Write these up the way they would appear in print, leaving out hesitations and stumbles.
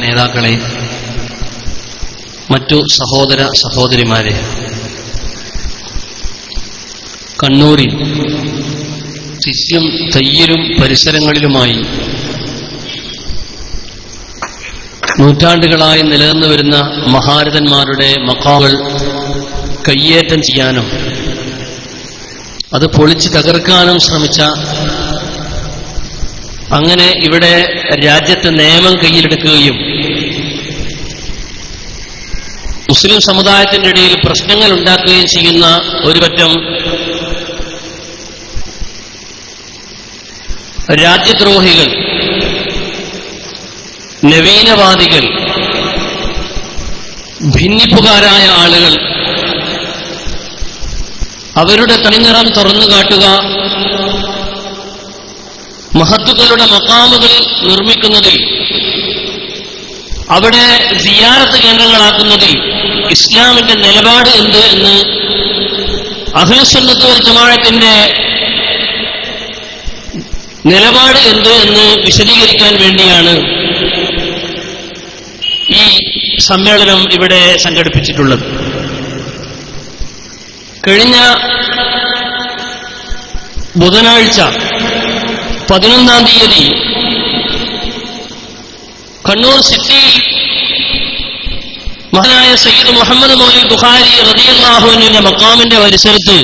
നേതാക്കളെ, മറ്റു സഹോദര സഹോദരിമാരെ, കണ്ണൂരിൽ സിസ്യം തയ്യലും പരിസരങ്ങളിലുമായി നൂറ്റാണ്ടുകളായി നിലനിന്നു വരുന്ന മഹാരഥന്മാരുടെ മഖാമുകൾ കയ്യേറ്റം ചെയ്യാനും അത് പൊളിച്ചു തകർക്കാനും ശ്രമിച്ച, അങ്ങനെ ഇവിടെ രാജ്യത്തെ നിയമം കയ്യിലെടുക്കുകയും മുസ്ലിം സമുദായത്തിന്റെ ഇടയിൽ പ്രശ്നങ്ങൾ ഉണ്ടാക്കുകയും ചെയ്യുന്ന ഒരു പറ്റം രാജ്യദ്രോഹികൾ, നവീനവാദികൾ, ഭിന്നിപ്പുകാരായ ആളുകൾ അവരുടെ തനിനിറം തുറന്നു കാട്ടുക, മഹത്തുക്കളുടെ മഖാമുകൾ നിർമ്മിക്കുന്നതിൽ, അവിടെ സിയാറത്ത് കേന്ദ്രങ്ങളാക്കുന്നതിൽ ഇസ്ലാമിന്റെ നിലപാട് എന്ത് എന്ന് അഹ്ലുസുന്നത്ത് വൽ ജമാഅത്തിന്റെ നിലപാട് എന്ത് എന്ന് വിശദീകരിക്കാൻ വേണ്ടിയാണ് ഈ സമ്മേളനം ഇവിടെ സംഘടിപ്പിച്ചിട്ടുള്ളത്. കഴിഞ്ഞ ബുധനാഴ്ച 11-ാം തീയതി കണ്ണൂർ സിറ്റിയിൽ മഹാനായ സയ്യിദ് മുഹമ്മദ് മൗലവി ബുഖാരി റളിയല്ലാഹു അൻഹുവിന്റെ മഖാമിന്റെ പരിസരത്ത്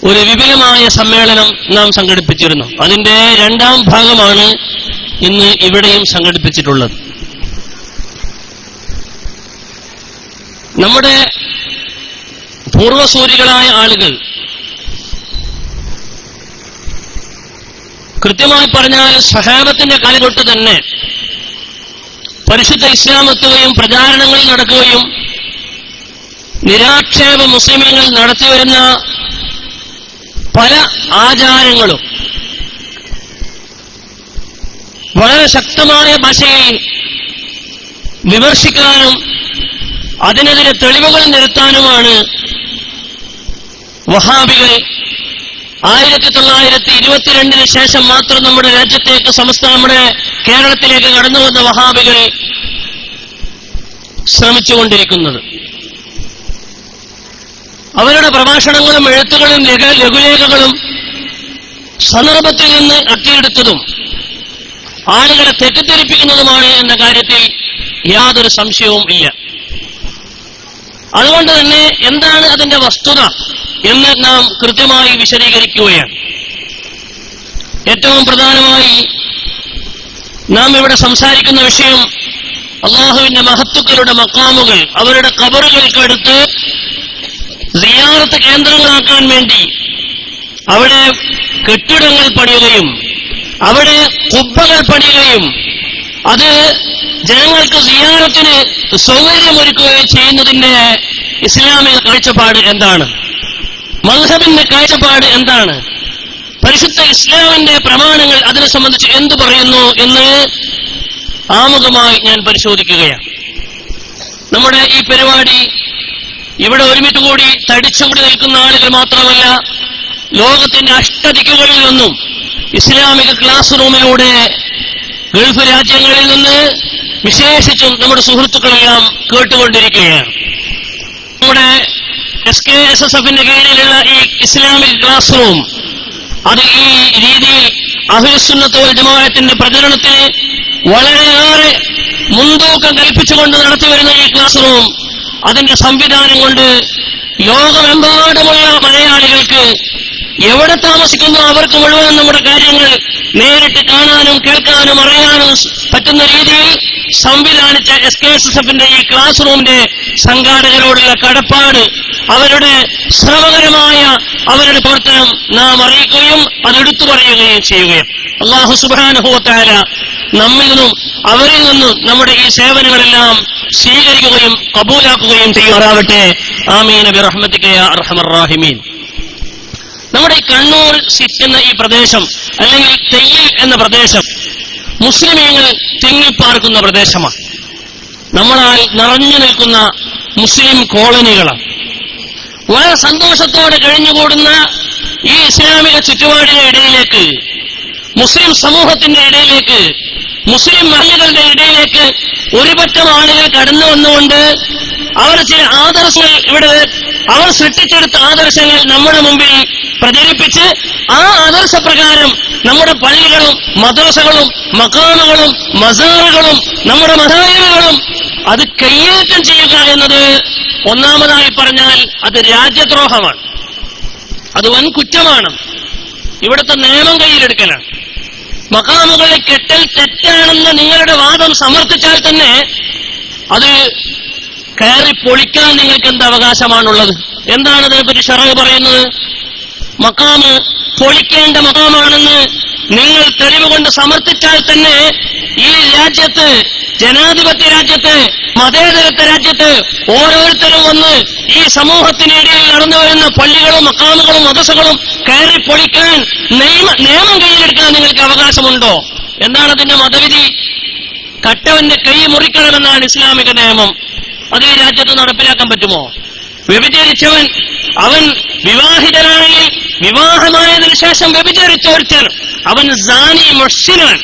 ഒരു വിപുലമായ സമ്മേളനം നാം സംഘടിപ്പിച്ചിരുന്നു. അതിന്റെ 2ാം ഭാഗമാണ് ഇന്ന് ഇവിടെയും സംഘടിപ്പിച്ചിട്ടുള്ളത്. നമ്മുടെ പൂർവസൂരികളായ ആളുകൾ, കൃത്യമായി പറഞ്ഞാൽ സ്വഹാബത്തിന്റെ കാലം തൊട്ട് തന്നെ പരിശുദ്ധ ഇസ്ലാം എത്തുകയും പ്രചാരണങ്ങൾ നടക്കുകയും നിരാക്ഷേപ മുസ്ലിമീങ്ങൾ നടത്തിവരുന്ന പല ആചാരങ്ങളും വളരെ ശക്തമായ ഭാഷയിൽ വിമർശിക്കാനും അതിനെതിരെ തെളിവുകൾ നിരത്താനുമാണ് വഹാബികൾ 1922 ശേഷം മാത്രം നമ്മുടെ രാജ്യത്തേക്ക്, നമ്മുടെ കേരളത്തിലേക്ക് കടന്നുവന്ന വഹാബികൾ ശ്രമിച്ചുകൊണ്ടിരിക്കുന്നത്. അവരുടെ പ്രഭാഷണങ്ങളും എഴുത്തുകളും ലഘുലേഖകളും സന്ദർഭത്തിൽ നിന്ന് അട്ടിയെടുത്തതും ആളുകളെ തെറ്റിദ്ധരിപ്പിക്കുന്നതുമാണ് എന്ന കാര്യത്തിൽ യാതൊരു സംശയവും ഇല്ല. അതുകൊണ്ട് തന്നെ എന്താണ് അതിന്റെ വസ്തുത എന്ന് നാം കൃത്യമായി വിശദീകരിക്കുകയാണ്. ഏറ്റവും പ്രധാനമായി നാം ഇവിടെ സംസാരിക്കുന്ന വിഷയം അള്ളാഹുവിന്റെ മഹത്തുക്കളുടെ മഖാമുകൾ, അവരുടെ ഖബറുകൾക്കടുത്ത് സിയാറത്ത് കേന്ദ്രങ്ങളാക്കാൻ വേണ്ടി അവിടെ കെട്ടിടങ്ങൾ പണിയുകയും അവിടെ ഖുബ്ബകൾ പണിയുകയും അത് ജനങ്ങൾക്ക് സിയാറത്തിന് സൗകര്യമൊരുക്കുകയും ചെയ്യുന്നതിന്റെ ഇസ്ലാമിക കാഴ്ചപ്പാട് എന്താണ്? മദ്ഹബിന്റെ കാഴ്ചപ്പാട് എന്താണ്? പരിശുദ്ധ ഇസ്ലാമിന്റെ പ്രമാണങ്ങൾ അതിനെ സംബന്ധിച്ച് എന്തു പറയുന്നു എന്ന് ആമുഖമായി ഞാൻ പരിശോധിക്കുകയാണ്. നമ്മുടെ ഈ പരിപാടി ഇവിടെ ഒരുമിച്ച് കൂടി തടിച്ചുകൂടി നിൽക്കുന്ന ആളുകൾ മാത്രമല്ല, ലോകത്തിന്റെ അഷ്ടദിക്കുകളിൽ നിന്നും ഇസ്ലാമിക ക്ലാസ് റൂമിലൂടെ ഗൾഫ് രാജ്യങ്ങളിൽ നിന്ന് വിശേഷിച്ചും നമ്മുടെ സുഹൃത്തുക്കളെല്ലാം കേട്ടുകൊണ്ടിരിക്കുകയാണ്. നമ്മുടെ SKSSFന്റെ കീഴിലുള്ള ഈ ഇസ്ലാമിക് ക്ലാസ് റൂം, അത് ഈ രീതിയിൽ അഹ്ലുസുന്നത്ത് വൽ ജമാഅത്തിന്റെ പ്രചരണത്തിന് വളരെയേറെ മുൻതൂക്കം കൽപ്പിച്ചുകൊണ്ട് നടത്തിവരുന്ന ഈ ക്ലാസ് റൂം, അതിന്റെ സംവിധാനം കൊണ്ട് ലോകമെമ്പാടുമുള്ള മലയാളികൾക്ക് എവിടെ താമസിക്കുന്നു അവർക്ക് മുഴുവൻ നമ്മുടെ കാര്യങ്ങൾ നേരിട്ട് കാണാനും കേൾക്കാനും അറിയാനും പറ്റുന്ന രീതിയിൽ സംവിധാനിച്ച SKSSFന്റെ ഈ ക്ലാസ് റൂമിന്റെ സംഘാടകരോടുള്ള കടപ്പാട്, അവരുടെ ശ്രമകരമായ അവരുടെ പ്രവർത്തനം നാം അറിയിക്കുകയും അതെടുത്തു പറയുകയും ചെയ്യുകയും അല്ലാഹു സുബ്ഹാനഹു വ തആല നമ്മിൽ നിന്നും അവരിൽ നിന്നും നമ്മുടെ ഈ സേവനങ്ങളെല്ലാം സ്വീകരിക്കുകയും കബൂലാക്കുകയും ചെയ്യുമാറാവട്ടെ. ആമീൻ ബിറഹ്മതിക യാ അർഹമർ റഹീമീൻ. നമ്മുടെ ഈ കണ്ണൂർ സിറ്റി എന്ന ഈ പ്രദേശം, അല്ലെങ്കിൽ തെയ്യിൽ എന്ന പ്രദേശം, മുസ്ലിമീങ്ങൾ തിങ്ങിപ്പാർക്കുന്ന പ്രദേശമാണ്. നമ്മളാൽ നിറഞ്ഞു നിൽക്കുന്ന മുസ്ലിം കോളനികളാണ്. വളരെ സന്തോഷത്തോടെ കഴിഞ്ഞുകൂടുന്ന ഈ ഇസ്ലാമിക ചുറ്റുപാടിന്റെ ഇടയിലേക്ക്, മുസ്ലിം സമൂഹത്തിന്റെ ഇടയിലേക്ക്, മുസ്ലിം മഹല്ലുകളുടെ ഇടയിലേക്ക് ഒരുപറ്റം ആളുകൾ കടന്നു വന്നുകൊണ്ട് അവർ ചില ആദർശങ്ങൾ അവർ സൃഷ്ടിച്ചെടുത്ത ആദർശങ്ങൾ നമ്മുടെ മുമ്പിൽ പ്രചരിപ്പിച്ച് ആ ആദർശപ്രകാരം നമ്മുടെ പള്ളികളും മദ്രസകളും മഖാമുകളും മസാറുകളും നമ്മുടെ മദാരിബുകളും അത് കയ്യേറ്റം ചെയ്യുക എന്നത് ഒന്നാമതായി പറഞ്ഞാൽ അത് രാജ്യദ്രോഹമാണ്, അത് വൻ കുറ്റമാണ്. ഇവിടുത്തെ നിയമം കയ്യിലെടുക്കലാണ്. മഖാമുകളെ കെട്ടൽ തെറ്റാണെന്ന് നിങ്ങളുടെ വാദം സമർത്ഥിച്ചാൽ തന്നെ അത് കയറി പൊളിക്കാൻ നിങ്ങൾക്ക് എന്ത് അവകാശമാണുള്ളത്? എന്താണ് ഇതിനെപ്പറ്റി ശറഅ് പറയുന്നത്? മഖാമ് പൊളിക്കേണ്ട മഖാമാണെന്ന് നിങ്ങൾ തെളിവ് കൊണ്ട് സമർത്ഥിച്ചാൽ തന്നെ ഈ രാജ്യത്ത്, ജനാധിപത്യ രാജ്യത്ത്, മതേതരത്വ രാജ്യത്ത് ഓരോരുത്തരും വന്ന് ഈ സമൂഹത്തിനിടയിൽ നടന്നു വരുന്ന പള്ളികളും മഖാമുകളും മദ്രസകളും കയറി പൊളിക്കാൻ നിയമം കയ്യിലെടുക്കാൻ നിങ്ങൾക്ക് അവകാശമുണ്ടോ? എന്താണ് അതിന്റെ മതവിധി? കട്ടവന്റെ കൈ മുറിക്കണമെന്നാണ് ഇസ്ലാമിക നിയമം. അത് ഈ രാജ്യത്ത് നടപ്പിലാക്കാൻ പറ്റുമോ? വ്യഭിചരിച്ചവൻ, അവൻ വിവാഹിതനായി വിവാഹമായതിനു ശേഷം വ്യഭിചരിച്ച ഒരുത്തൻ, അവൻ സാനി മുഹ്സിനാൻ,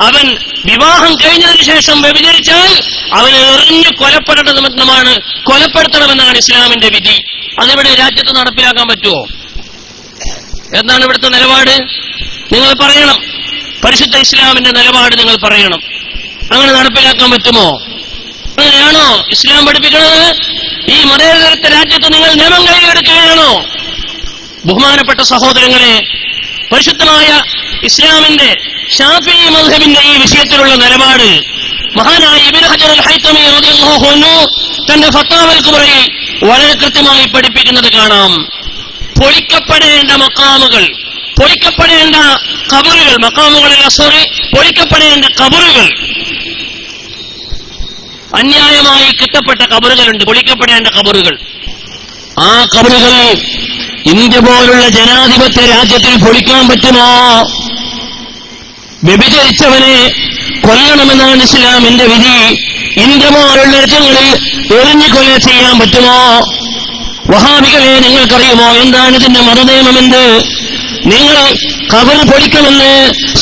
അവൻ വിവാഹം കഴിഞ്ഞതിന് ശേഷം വ്യഭിചരിച്ചാൽ അവനെ എറിഞ്ഞു കൊലപ്പെടുത്തണമെന്നാണ് ഇസ്ലാമിന്റെ വിധി. അതിവിടെ രാജ്യത്ത് നടപ്പിലാക്കാൻ പറ്റുമോ? എന്താണ് ഇവിടുത്തെ നിലപാട്? നിങ്ങൾ പറയണം. പരിശുദ്ധ ഇസ്ലാമിന്റെ നിലപാട് നിങ്ങൾ പറയണം. അങ്ങനെ നടപ്പിലാക്കാൻ പറ്റുമോ? അങ്ങനെയാണോ ഇസ്ലാം പഠിപ്പിക്കുന്നത്? ഈ മതേതരത്വ രാജ്യത്ത് നിങ്ങൾ നിയമം കൈയെടുക്കുകയാണോ? ബഹുമാനപ്പെട്ട സഹോദരങ്ങളെ, പരിശുദ്ധമായ ഇസ്ലാമിന്റെ ശാഫിഈ മദ്ഹബിന്റെ ഈ വിഷയത്തിലുള്ള നിലപാട് മഹാനായ ഇബ്നു ഹജർ അൽ ഹൈതമി റളിയല്ലാഹു അൻഹു തന്റെ ഫത്വാവൽ കുബ്രയിൽ വളരെ കൃത്യമായി പഠിപ്പിക്കുന്നത് കാണാം. പൊളിക്കപ്പെടേണ്ട മഖാമുകൾ, പൊളിക്കപ്പെടേണ്ട ഖബറുകൾ, മഖാമുകളല്ല പൊളിക്കപ്പെടേണ്ട ഖബറുകൾ, അന്യായമായി കിട്ടപ്പെട്ട ഖബറുകളുണ്ട്, പൊളിക്കപ്പെടേണ്ട ഖബറുകൾ. ആ ഖബറുകൾ ഇന്ത്യ പോലുള്ള ജനാധിപത്യ രാജ്യത്തിൽ പൊളിക്കാൻ പറ്റുമോ? വ്യഭിചരിച്ചവനെ കൊല്ലണമെന്നാണ് ഇസ്ലാമിന്റെ വിധി. ഇന്ത്യ പോലുള്ള രാജ്യങ്ങളിൽ എറിഞ്ഞു കൊല ചെയ്യാൻ പറ്റുമോ? വഹാബികളെ, നിങ്ങൾക്കറിയുമോ എന്താണ് ഇതിന്റെ മതനിയമമെന്ത്? നിങ്ങൾ ഖബർ പൊളിക്കണമെന്ന്,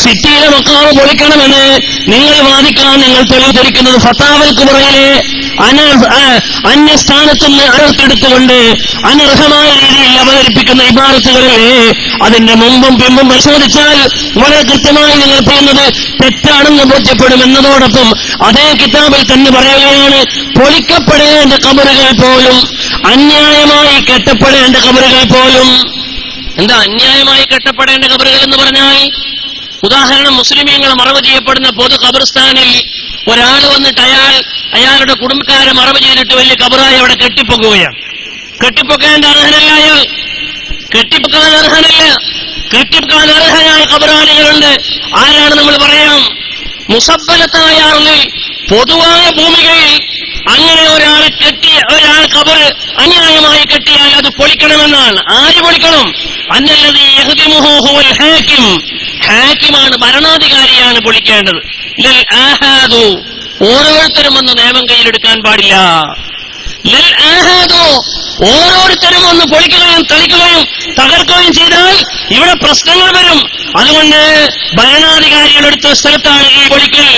സിറ്റിയിലെ മഖാമ് പൊളിക്കണമെന്ന് നിങ്ങൾ വാദിക്കാൻ നിങ്ങൾ തെളിവ് ധരിക്കുന്നത് ഫത്താവൽ കുബ്രയിലെ അന്യസ്ഥാനത്തുനിന്ന് അറുത്തെടുത്തുകൊണ്ട് അനർഹമായ രീതിയിൽ അവതരിപ്പിക്കുന്ന ഇബാറത്തുകളിലെ അതിന്റെ മുമ്പും പിമ്പും പരിശോധിച്ചാൽ വളരെ കൃത്യമായി നിങ്ങൾ പറയുന്നത് തെറ്റാണെന്ന് ബോധ്യപ്പെടുമെന്നതോടൊപ്പം അതേ കിതാബിൽ തന്നെ പറയുകയാണ്, പൊളിക്കപ്പെടേണ്ട ഖബറുകൾ പോലും, അന്യായമായി കെട്ടപ്പെടേണ്ട ഖബറുകൾ പോലും. എന്താ അന്യായമായി കെട്ടപ്പെടേണ്ട ഖബറുകൾ എന്ന് പറഞ്ഞാൽ? ഉദാഹരണം, മുസ്ലിമീങ്ങൾ മറവ് ചെയ്യപ്പെടുന്ന പൊതു ഖബർസ്ഥാനിൽ ഒരാൾ വന്നിട്ട് അയാളുടെ കുടുംബക്കാരെ മറവ് ചെയ്തിട്ട് വലിയ ഖബറായി അവിടെ കെട്ടിപ്പൊക്കുകയാണ്. കെട്ടിപ്പൊക്കേണ്ട അർഹനല്ല അയാൾ, കെട്ടിപ്പൊക്കാൻ അർഹനല്ല. കെട്ടിപ്പൊക്കാൻ അർഹനായ ഖബറാളികളുണ്ട്. ആരാണ് നമ്മൾ പറയാം? മുസബ്ബലത്തായ അർളിൽ, പൊതുവായ ഭൂമികയിൽ അങ്ങനെ ഒരാൾ ഖബർ അന്യായമായി കെട്ടിയാൽ അത് പൊളിക്കണമെന്നാണ്. ആര് പൊളിക്കണം? അന്നല്ലദീ യഹ്ദിമുഹു ഹുവൽ ഹാകിം, ഹാക്കിമാണ്, ഭരണാധികാരിയാണ് പൊളിക്കേണ്ടത്. ലൽ ആഹാദു, ഓരോരുത്തരും വന്ന് നിയമം കയ്യിലെടുക്കാൻ പാടില്ല. ലൽ ആഹാദു, ഓരോരുത്തരും ഒന്ന് പൊളിക്കുകയും തെളിക്കുകയും തകർക്കുകയും ചെയ്താൽ ഇവിടെ പ്രശ്നങ്ങൾ വരും. അതുകൊണ്ട് ഭരണാധികാരികളെടുത്ത സ്ഥലത്താണ് ഈ പൊളിക്കൽ.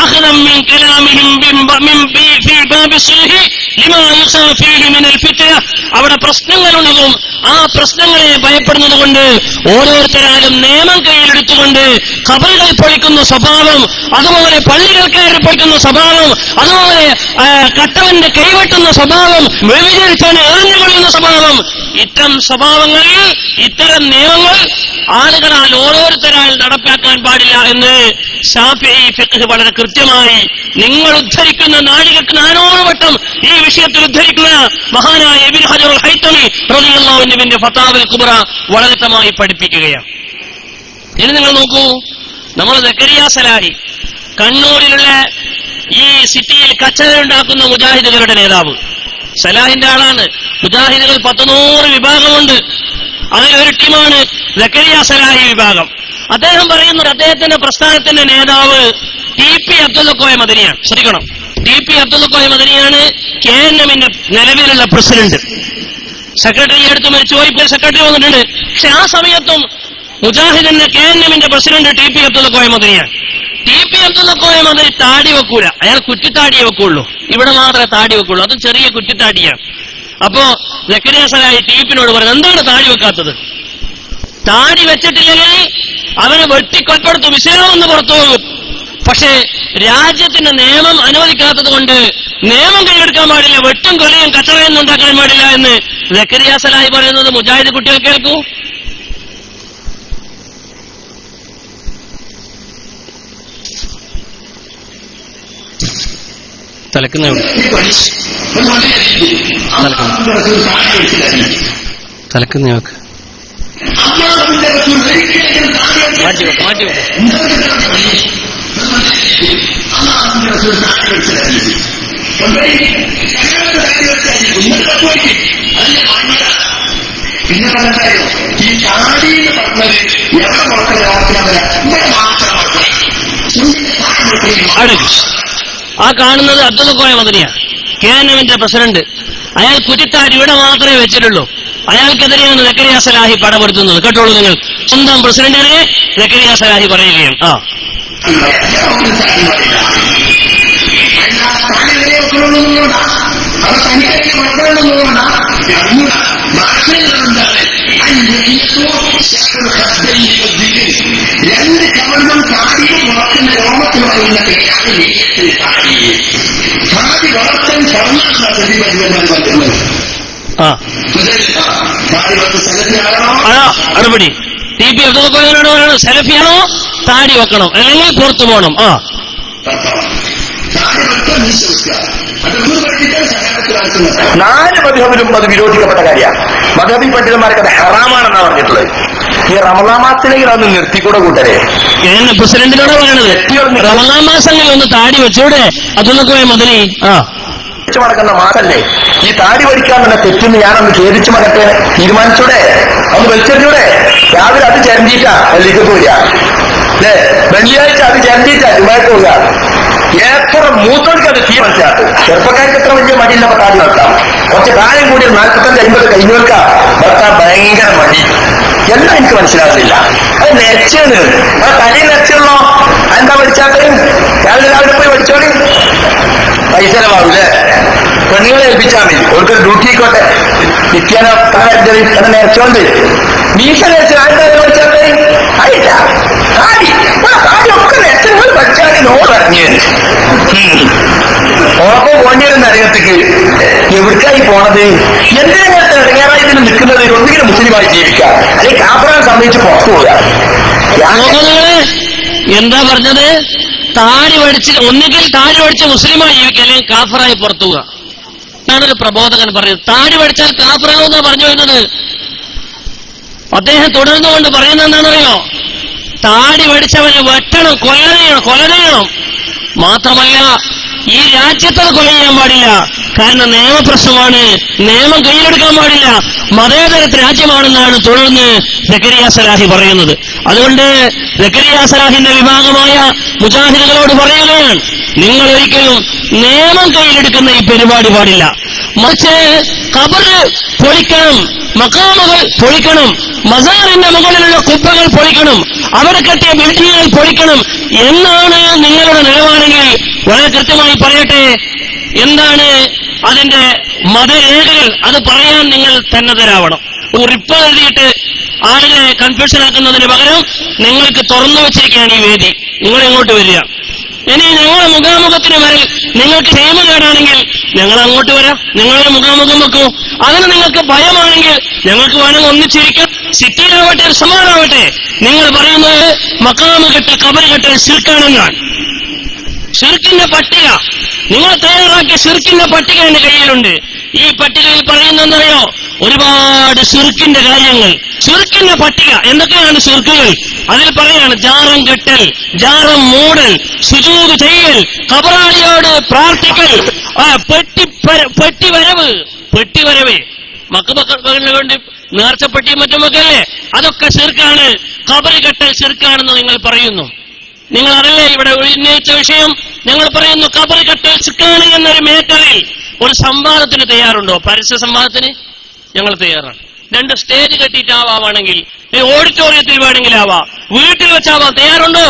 അഖ്ദം മിൻ കലാമിഹിം ഫീ ബാബി സുൽഹി ലിമാ യുഖാ ഫീഹി മിനൽ ഫിത്ന, അവിടെ പ്രശ്നങ്ങളുണ്ടാകും. ആ പ്രശ്നങ്ങളെ ഭയപ്പെടുന്നത് കൊണ്ട് ഓരോരുത്തരാലും നിയമം കയ്യിലെടുത്തുകൊണ്ട് ഖബറുകൾ പൊളിക്കുന്ന സ്വഭാവം, അതുപോലെ പള്ളികൾ കയറി പൊളിക്കുന്ന സ്വഭാവം, അതുപോലെ കട്ടവന്റെ കൈവെട്ടുന്ന സ്വഭാവം, വ്യഭിചരിച്ചവനെ എറിഞ്ഞുകൊള്ളുന്ന സ്വഭാവം, ഇത്തരം സ്വഭാവങ്ങൾ, ഇത്തരം നിയമങ്ങൾ ആളുകളാൽ ഓരോരുത്തരാൽ നടപ്പാക്കാൻ പാടില്ല എന്ന് ശാഫിഈ ഫിഖ് വളരെ കൃത്യമായി നിങ്ങൾ ഉദ്ധരിക്കുന്ന നാഴികക്ക് 400 വട്ടം ഈ വിഷയത്തിൽ ഉദ്ധരിക്കുന്ന മഹാനായ ഇബ്നു ഹജർ അൽ ഹൈതമി റളിയല്ലാഹു അൻഹുവിന്റെ ഫതാവൽ കുബ്ര വളരെ വ്യക്തമായി പഠിപ്പിക്കുകയാണ്. ഇനി നിങ്ങൾ നോക്കൂ, നമ്മൾ സക്കരിയ സലാഹി, കണ്ണൂരിലുള്ള ഈ സിറ്റിയിൽ കച്ചവടമുണ്ടാക്കുന്ന മുജാഹിദുകളുടെ നേതാവ്, സലാഹിന്റെ ആളാണ്. മുജാഹിദുകൾ 100 വിഭാഗമുണ്ട്. അതിലൊരു ടീമാണ് സക്കരിയ സലാഹി വിഭാഗം. അദ്ദേഹം പറയുന്നത് അദ്ദേഹത്തിന്റെ പ്രസ്ഥാനത്തിന്റെ നേതാവ് ടി.പി. അബ്ദുൽ കോയ മദനിയാണ്. ശ്രദ്ധിക്കണം, ടി.പി. അബ്ദുൽ കോയ മദനിയാണ് KNM-ന്റെ നിലവിലുള്ള പ്രസിഡന്റ്. സെക്രട്ടറി അടുത്ത് മരിച്ചുപോയി, ഇപ്പോൾ സെക്രട്ടറി വന്നിട്ടുണ്ട്. പക്ഷെ ആ സമയത്തും മുജാഹിദിന്റെ KNM-ന്റെ പ്രസിഡന്റ് ടി.പി. അബ്ദുൽ കോയ മദനിയാണ്. ടി.പി. അബ്ദുള്ള കോയ മദനി താടി വെക്കൂല, അയാൾ കുറ്റിത്താടിയെ വെക്കുള്ളൂ, ഇവിടെ മാത്രമേ താടി വെക്കുള്ളൂ, അതും ചെറിയ കുറ്റിത്താടിയാണ്. അപ്പോ സക്കരിയ സലാഹി ടീപ്പിനോട് പറഞ്ഞു, എന്താണ് താടി വെക്കാത്തത്? താടി വെച്ചിട്ടില്ലെങ്കിൽ അവനെ വെട്ടിക്കൊലപ്പെടുത്തും, ഇസ്ലാമെന്ന് പുറത്തു പോകും. പക്ഷേ രാജ്യത്തിന്റെ നിയമം അനുവദിക്കാത്തത് കൊണ്ട് നിയമം കൈയെടുക്കാൻ പാടില്ല, വെട്ടും കൊലയും കച്ചറയൊന്നും ഉണ്ടാക്കാൻ പാടില്ല എന്ന് സക്കരിയ സലാഹി പറയുന്നത് മുജാഹിദ് കുട്ടികൾ കേൾക്കൂ. തലക്കുന്ന തലക്കുന്നയൊക്കെ മാറ്റി മാറ്റി പിന്നെ പറഞ്ഞാലോ ഈ ചാടി എന്ന് പറഞ്ഞത് എവിടെ ആ കാണുന്നത് അബ്ദുള്ള കോയ മദനിയാണ്, KNMന്റെ പ്രസിഡന്റ്. അയാൾ കുറ്റിത്താടി ഇവിടെ മാത്രമേ വെച്ചിട്ടുള്ളൂ. അയാൾക്കെതിരെയാണ് സക്കരിയ സലാഹി പടപെടുത്തുന്നത്. കേട്ടോളൂ നിങ്ങൾ, സ്വന്തം പ്രസിഡന്റിനെ സക്കരിയ സലാഹി പറയുകയാണ്. രണ്ട് കവണം താടിയും വളർത്തുന്ന രോമത്തിൽ പറയുന്ന പേരാണ് നീയത്തിൽ താടി. താടി വളർത്താൻ പറഞ്ഞാണ് പ്രതിബദ്ധമായി വന്നത്. താടി വളർത്ത സെലഫിയാണോ? അടുപടി TP അബ്ദുള്ള കോയനോട് പറയണം, സെലഫിയാണോ താടി വെക്കണം, അല്ലെങ്കിൽ പുറത്തു പോകണം. താടി വെക്കാൻ വിശ്വസിക്കുക. നാല് മദ്ഹബിലും അത് വിരോധിക്കപ്പെട്ട കാര്യമാണ്. മദ്ഹബി പണ്ഡിതന്മാർക്ക് അത് ഹറാമാണെന്നാണ് പറഞ്ഞിട്ടുള്ളത്. ഈ റമളാൻ മാസത്തിലേക്ക് അന്ന് നിർത്തിക്കൂടെ കൂട്ടരെ? പ്രസിഡന്റിനോട് പറയണത് റമളാൻ മാസങ്ങളിൽ ഒന്ന് താടി വെച്ചൂടെ അബ്ദുള്ള കോയ മദനി? മടക്കുന്ന മാസല്ലേ ഈ താടി വലിക്കാൻ തന്നെ തെറ്റെന്ന് ഞാനൊന്ന് ഖേദിച്ചു മടക്കെ തീരുമാനിച്ചൂടെ? ഒന്ന് വലിച്ചെറിഞ്ഞൂടെ? രാവിലെ അത് ചരണ്ടിയിട്ടാ പള്ളിക്ക് പോവുക അല്ലേ? വെള്ളിയാഴ്ച അത് ചരണ്ടിയിട്ടാ ചുമക്ക് പോവുക. എത്ര മൂത്തോർക്ക് അത് തീ മനസ്സിലാക്കും. ചെറുപ്പക്കാർക്ക് എത്ര വലിയ മടിയില്ല താടി വെക്കാം. കുറച്ച് കാലം കൂടി 45-50 കഴിഞ്ഞവർക്കാ വെക്കാൻ ഭയങ്കര മടി. എന്താ എനിക്ക് മനസ്സിലാകുന്നില്ല. അത് നെരച്ചാണ്, ആ തലയിൽ നെരച്ചുള്ളോ? എന്താ പഠിച്ചാത്തത്? രാവിലെ പോയി പഠിച്ചോളി, പൈസ ചെലവാകൂലേ? പെണ്ണുങ്ങളെ ഏൽപ്പിച്ചാൽ മതി, ഓർക്കൊരു ഡ്യൂട്ടിക്കോട്ടെ. നിത്യാനോ അങ്ങനെ നേർച്ചോണ്ട് മീശ നേർച്ച പഠിച്ചാത്തേ ആയിട്ടാ താടി ഒക്കെ നേർച്ചകൾ പഠിച്ചാൽ നോട് ഇറങ്ങിയത്. ഓർപ്പം പോണ്ടിരുന്ന അറിയത്തേക്ക് എവിടേക്കായി പോണത്? എന്തിനാ നേരത്തെ ഇറങ്ങാറായി ഇതിന് നിൽക്കുന്നത്? ഒന്നുകിലും മുസ്ലിമായി ജീവിക്കാം, അല്ലെങ്കിൽ കാപ്പറാൻ സംബന്ധിച്ച് പുറത്തു പോവുക. എന്താ പറഞ്ഞത്? താടി പഠിച്ച് ഒന്നുകിൽ താടി പഠിച്ച് മുസ്ലിമായി ജീവിക്കുക, അല്ലെങ്കിൽ കാഫറായി പുറത്തു പോവുക. ാണൊരു പ്രബോധകൻ പറയുന്നത്. താടി പഠിച്ചാൽ കാഫറാവുന്ന പറഞ്ഞു വരുന്നത്. അദ്ദേഹം തുടർന്നുകൊണ്ട് പറയുന്നത് എന്താണെന്നറിയോ? താടി പഠിച്ചവനെ വെട്ടണം, കൊല ചെയ്യണം. മാത്രമല്ല ഈ രാജ്യത്തത് കൊല ചെയ്യാൻ പാടില്ല, കാരണം നിയമപ്രശ്നമാണ്, നിയമം കയ്യിലെടുക്കാൻ പാടില്ല, മതേതര രാജ്യമാണെന്നാണ് തുടർന്ന് സക്കരിയ സലാഹി പറയുന്നത്. അതുകൊണ്ട് സക്കരിയ സലാഹിന്റെ വിഭാഗമായ മുജാഹിദുകളോട് പറയുകയാണ്, നിങ്ങൾ ഒരിക്കലും നിയമം കയ്യിലെടുക്കുന്ന ഈ പരിപാടി പാടില്ല. മറിച്ച് ഖബർ പൊളിക്കണം, മഖാമുകൾ പൊളിക്കണം, മസാറിന്റെ മുകളിലുള്ള കുബ്ബകൾ പൊളിക്കണം, അവിടെ കെട്ടിയ ബിൽഡിങ്ങുകൾ പൊളിക്കണം എന്നാണ് നിങ്ങളുടെ നിലപാടെങ്കിൽ വളരെ കൃത്യമായി പറയട്ടെ, എന്താണ് അതിന്റെ മതരേഖകൾ? അത് പറയാൻ നിങ്ങൾ സന്നദ്ധരാവണം. ഒരു റിപ്പോർട്ട് എഴുതിയിട്ട് ആളുകളെ കൺഫ്യൂഷൻ ആക്കുന്നതിന് പകരം നിങ്ങൾക്ക് തുറന്നു വെച്ചിരിക്കുകയാണ് ഈ വേദി. നിങ്ങൾ ഇങ്ങോട്ട് വരിക. ഇനി ഞങ്ങളെ മുഖാമുഖത്തിന് വരെ നിങ്ങൾക്ക് ക്ഷേമകേടാണെങ്കിൽ ഞങ്ങൾ അങ്ങോട്ട് വരാം, നിങ്ങളൊരു മുഖാമുഖം വെക്കൂ. അതിന് നിങ്ങൾക്ക് ഭയമാണെങ്കിൽ ഞങ്ങൾക്ക് വേണമെങ്കിൽ ഒന്നിച്ചിരിക്കാം. സിറ്റിയിലാവട്ടെ സമാനാവട്ടെ, നിങ്ങൾ പറയുന്നത് മക്കാമ് കെട്ട് ഖബർ കെട്ട് ശിർക്കാണെന്നാണ്. ശിർക്കിന്റെ പട്ടിക നിങ്ങൾ തയ്യാറാക്കിയ ശിർക്കിന്റെ പട്ടിക എന്റെ കയ്യിലുണ്ട്. ഈ പട്ടികയിൽ പറയുന്നറിയോ? ഒരുപാട് ശിർക്കിന്റെ കാര്യങ്ങൾ. ശിർക്കിന്റെ പട്ടിക എന്തൊക്കെയാണ് ശിർക്കുകൾ? അതിൽ പറയാണ് ജാറം കെട്ടൽ, ജാറം മൂടൽ, സുജൂദ് ചെയ്യൽ, ഖബറാളിയോട് പ്രാർത്ഥിക്കൽ, പെട്ടിവരവ് മക്കബറിന് വേണ്ടി നേർച്ചപ്പെട്ടിയും മറ്റുമൊക്കെയല്ലേ, അതൊക്കെ ശിർക്കാണ്. ഖബർ കെട്ടൽ ശിർക്കാണെന്ന് നിങ്ങൾ പറയുന്നു. നിങ്ങൾ അറിയില്ലേ ഇവിടെ ഉന്നയിച്ച വിഷയം? ഞങ്ങൾ പറയുന്നു ഖബർ കെട്ടൽ ശിർക്കാണ് എന്നൊരു മേഖലയിൽ ഒരു സംവാദത്തിന് തയ്യാറുണ്ടോ? പരസ്യ സംവാദത്തിന് ഞങ്ങൾ തയ്യാറാണ്. 2 സ്റ്റേജ് കെട്ടിയിട്ടാവാണെങ്കിൽ, ഓഡിറ്റോറിയത്തിൽ വേണമെങ്കിൽ ആവാം, വീട്ടിൽ വെച്ചാവാം. തയ്യാറുണ്ടോ?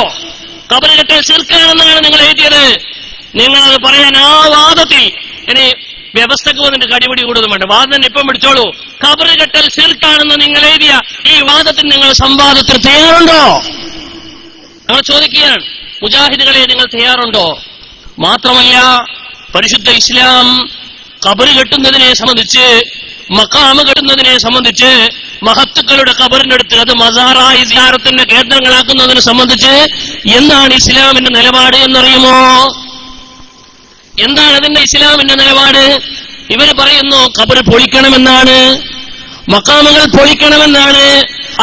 ഖബർ കെട്ടൽ ശിർക്കാണെന്നാണ് നിങ്ങൾ എഴുതിയത്. നിങ്ങളത് പറയാൻ ആ വാദത്തിൽ ഇനി വ്യവസ്ഥക്ക് വന്നിട്ട് കടിപിടി കൂടുതലും വേണ്ട, വാദം തന്നെ ഇപ്പം പിടിച്ചോളൂ. ഖബർ കെട്ടൽ ശിർക്കാണെന്ന് നിങ്ങൾ എഴുതിയ ഈ വാദത്തിൽ നിങ്ങൾ സംവാദത്തിൽ തയ്യാറുണ്ടോ? ഞങ്ങൾ ചോദിക്കുകയാണ്, മുജാഹിദുകളെ നിങ്ങൾ തയ്യാറുണ്ടോ? മാത്രമല്ല, പരിശുദ്ധ ഇസ്ലാം ഖബർ കെട്ടുന്നതിനെ സംബന്ധിച്ച്, മഖാമ് കെട്ടുന്നതിനെ സംബന്ധിച്ച്, മഹത്തുക്കളുടെ ഖബറിനടുത്ത് അത് മസാറായി സിയാറത്തിന്റെ കേന്ദ്രങ്ങളാക്കുന്നതിനെ സംബന്ധിച്ച് എന്താണ് ഇസ്ലാമിന്റെ നിലപാട് എന്നറിയുമോ? എന്താണ് അതിന്റെ ഇസ്ലാമിന്റെ നിലപാട്? ഇവര് പറയുന്നു ഖബർ പൊളിക്കണമെന്നാണ്, മഖാമുകൾ പൊളിക്കണമെന്നാണ്,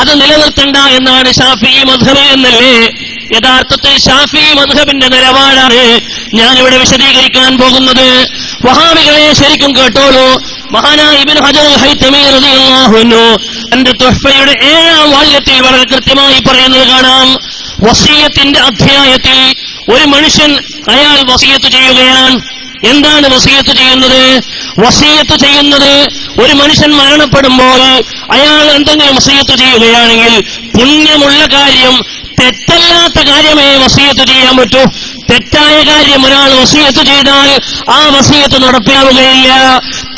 അത് നിലനിർത്തണ്ട എന്നാണ് ശാഫിഈ മദ്ഹബ് എന്നല്ലേ? യഥാർത്ഥത്തിൽ ശാഫിഈ മദ്ഹബിന്റെ നിലപാടാണ് ഞാനിവിടെ വിശദീകരിക്കാൻ പോകുന്നത്. വഹാബികളെ ശരിക്കും കേട്ടോളൂ. മഹാനായ ഇബ്നു ഹജർ ഹൈതമി റളിയല്ലാഹു അൻഹു തന്റെ തുഹ്ഫയുടെ 7ാം വാല്യത്തിൽ വളരെ കൃത്യമായി പറയുന്നത് കാണാം. വസിയത്തിന്റെ അധ്യായത്തിൽ ഒരു മനുഷ്യൻ അയാൾ വസിയത്ത് ചെയ്യുകയാണ്. എന്താണ് വസിയത്ത് ചെയ്യുന്നത്? വസിയത്ത് ചെയ്യുന്നത് ഒരു മനുഷ്യൻ മരണപ്പെടുമ്പോൾ അയാൾ എന്തെങ്കിലും വസിയത്ത് ചെയ്യുകയാണെങ്കിൽ പുണ്യമുള്ള കാര്യം, തെറ്റല്ലാത്ത കാര്യമേ വസിയത്ത് ചെയ്യാൻ പറ്റൂ. തെറ്റായ കാര്യം ഒരാൾ വസിയത്ത് ചെയ്താൽ ആ വസിയത്ത് നടപ്പിലാവുകയില്ല.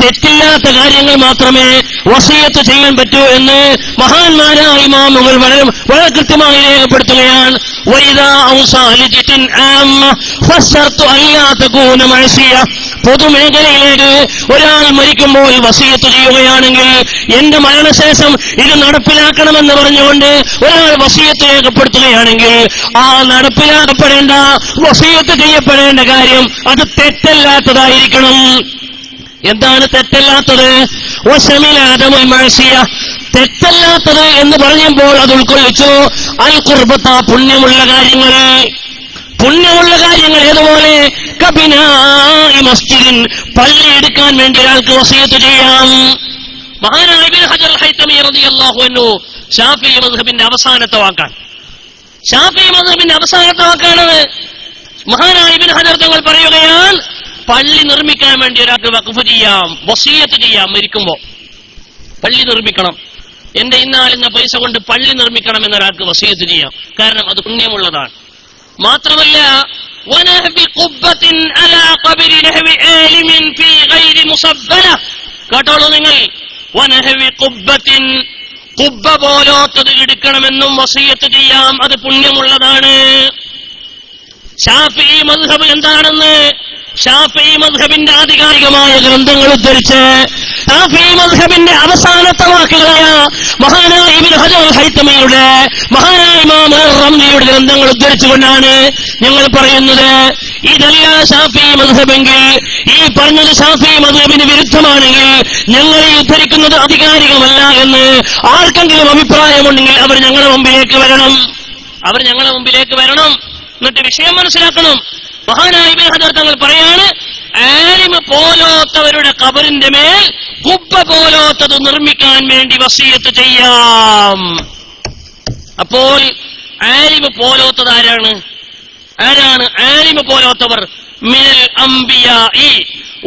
തെറ്റില്ലാത്ത കാര്യങ്ങൾ മാത്രമേ വസിയത്ത് ചെയ്യാൻ പറ്റൂ എന്ന് മഹാന്മാരായ ഇമാമുകൾ വളരെ കൃത്യമായി രേഖപ്പെടുത്തുകയാണ്. പൊതുമേഖലയിലേക്ക് ഒരാൾ മരിക്കുമ്പോൾ വസിയത്ത് ചെയ്യുകയാണെങ്കിൽ എന്റെ മരണശേഷം ഇത് നടപ്പിലാക്കണമെന്ന് പറഞ്ഞുകൊണ്ട് ഒരാൾ വസിയത്ത് രേഖപ്പെടുത്തുകയാണെങ്കിൽ ആ നടപ്പിലാക്കപ്പെടേണ്ട, വസിയത്ത് ചെയ്യപ്പെടേണ്ട കാര്യം അത് തെറ്റല്ലാത്തതായിരിക്കണം. എന്താണ് തെറ്റല്ലാത്തത്? വശമിലാദമുൽ മഅസിയ, തെറ്റല്ലാത്തത് എന്ന് പറയുമ്പോൾ അത് ഉൾക്കൊള്ളിച്ചു അൽ ഖുർബത്ത, പുണ്യമുള്ള കാര്യങ്ങൾ. പുണ്യമുള്ള കാര്യങ്ങൾ ഏതുപോലെ? കബിനാഇ മസ്ജിദിൻ, പള്ളി എടുക്കാൻ വേണ്ടി ഒരാൾക്ക് വസിയത്ത് ചെയ്യാം. മഹാനായ ഇബ്നു ഹജർ ഹൈതമി റളിയല്ലാഹു അൻഹു ശാഫിഈ മദ്ഹബിന്റെ അവസാനത്തെ വാക്കാണ്. ശാഫിഈ മദ്ഹബിന്റെ അവസാനത്തെ വാക്കാണത്. മഹാനായ ഇബ്നു ഹജർ തങ്ങൾ പറയുകയാണ്, പള്ളി നിർമ്മിക്കാൻ വേണ്ടി ഒരാൾക്ക് വഖഫ് ചെയ്യാം, വസിയത്ത് ചെയ്യാം. മരിക്കുമ്പോ പള്ളി നിർമ്മിക്കണം, എന്റെ ഇന്നാളിന്ന പൈസ കൊണ്ട് പള്ളി നിർമ്മിക്കണം എന്നൊരാൾക്ക് വസിയത്ത് ചെയ്യാം. കാരണം അത് പുണ്യമുള്ളതാണ്. മാത്രമല്ല, കേട്ടോളൂ നിങ്ങൾ, കുബ്ബ പോലോത്തത് എടുക്കണമെന്നും വസിയത്ത് ചെയ്യാം, അത് പുണ്യമുള്ളതാണ്. ശാഫിഈ മദ്ഹബ് എന്താണെന്ന് ശാഫിഈ മദ്ഹബിന്റെ ആധികാരികമായ ഗ്രന്ഥങ്ങൾ ഉദ്ധരിച്ച് ശാഫിഈ മദ്ഹബിന്റെ അവസാനത്തെ വാക്കുകളായ മഹാനായ ഇബ്നു ഹജർ ഹൈതമിയുടെ, മഹാനായ ഇമാം റംലിയുടെ ഗ്രന്ഥങ്ങൾ ഉദ്ധരിച്ചുകൊണ്ടാണ് ഞങ്ങൾ പറയുന്നത്. ഇതല്ല ശാഫിഈ മദ്ഹബെങ്കിൽ, ഈ പറഞ്ഞത് ശാഫിഈ മദ്ഹബിന് വിരുദ്ധമാണെങ്കിൽ ഞങ്ങൾ ഈ ഉദ്ധരിക്കുന്നത് ആധികാരികമല്ല എന്ന് ആർക്കെങ്കിലും അഭിപ്രായമുണ്ടെങ്കിൽ അവർ ഞങ്ങളുടെ മുമ്പിലേക്ക് വരണം. എന്നിട്ട് വിഷയം മനസ്സിലാക്കണം. മഹാനായ ഇബ്നു ഹജർ തങ്ങൾ പറയാണ്, ആലിമ് പോലോത്തവരുടെ ഖബറിന്റെ മേൽ കുബ്ബ പോലോത്തത് നിർമ്മിക്കാൻ വേണ്ടി വസിയത്ത് ചെയ്യാം. അപ്പോൾ ആലിമ് പോലോത്തത് ആരാണ്? ആലിമ് പോലോത്തവർ? മിനൽ അംബിയാഇ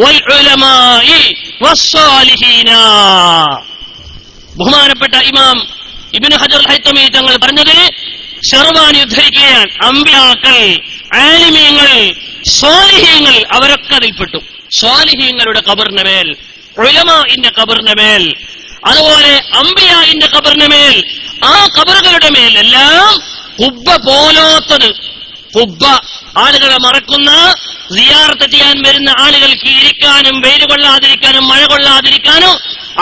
വൽ ഉലമാഇ വസ്സാലിഹീന. ബഹുമാനപ്പെട്ട ഇമാം ഇബ്നു ഹജർ ഹൈതമി തങ്ങൾ പറഞ്ഞത് ശർവാനി ഉദ്ധരിക്കുകയാണ്. അംബിയാക്കൾ, ആലിമീങ്ങൾ, സ്വാലിഹീങ്ങൾ, അവരൊക്കെ അതിൽപ്പെട്ടു. സ്വാലിഹീങ്ങളുടെ ഖബറിന്റെ മേൽ, ഉലമാഇന്റെ ഖബറിന്റെ മേൽ, അതുപോലെ അംബിയാഇന്റെ ഖബറിന്റെ മേൽ, ആ ഖബറുകളുടെ മേലെല്ലാം കുബ്ബ പോലോത്തത്, കുബ്ബ ആളുകളെ മറക്കുന്ന, സിയാറത്ത് ചെയ്യാൻ വരുന്ന ആളുകൾക്ക് ഇരിക്കാനും വെയിൽ കൊള്ളാതിരിക്കാനും മഴ കൊള്ളാതിരിക്കാനും,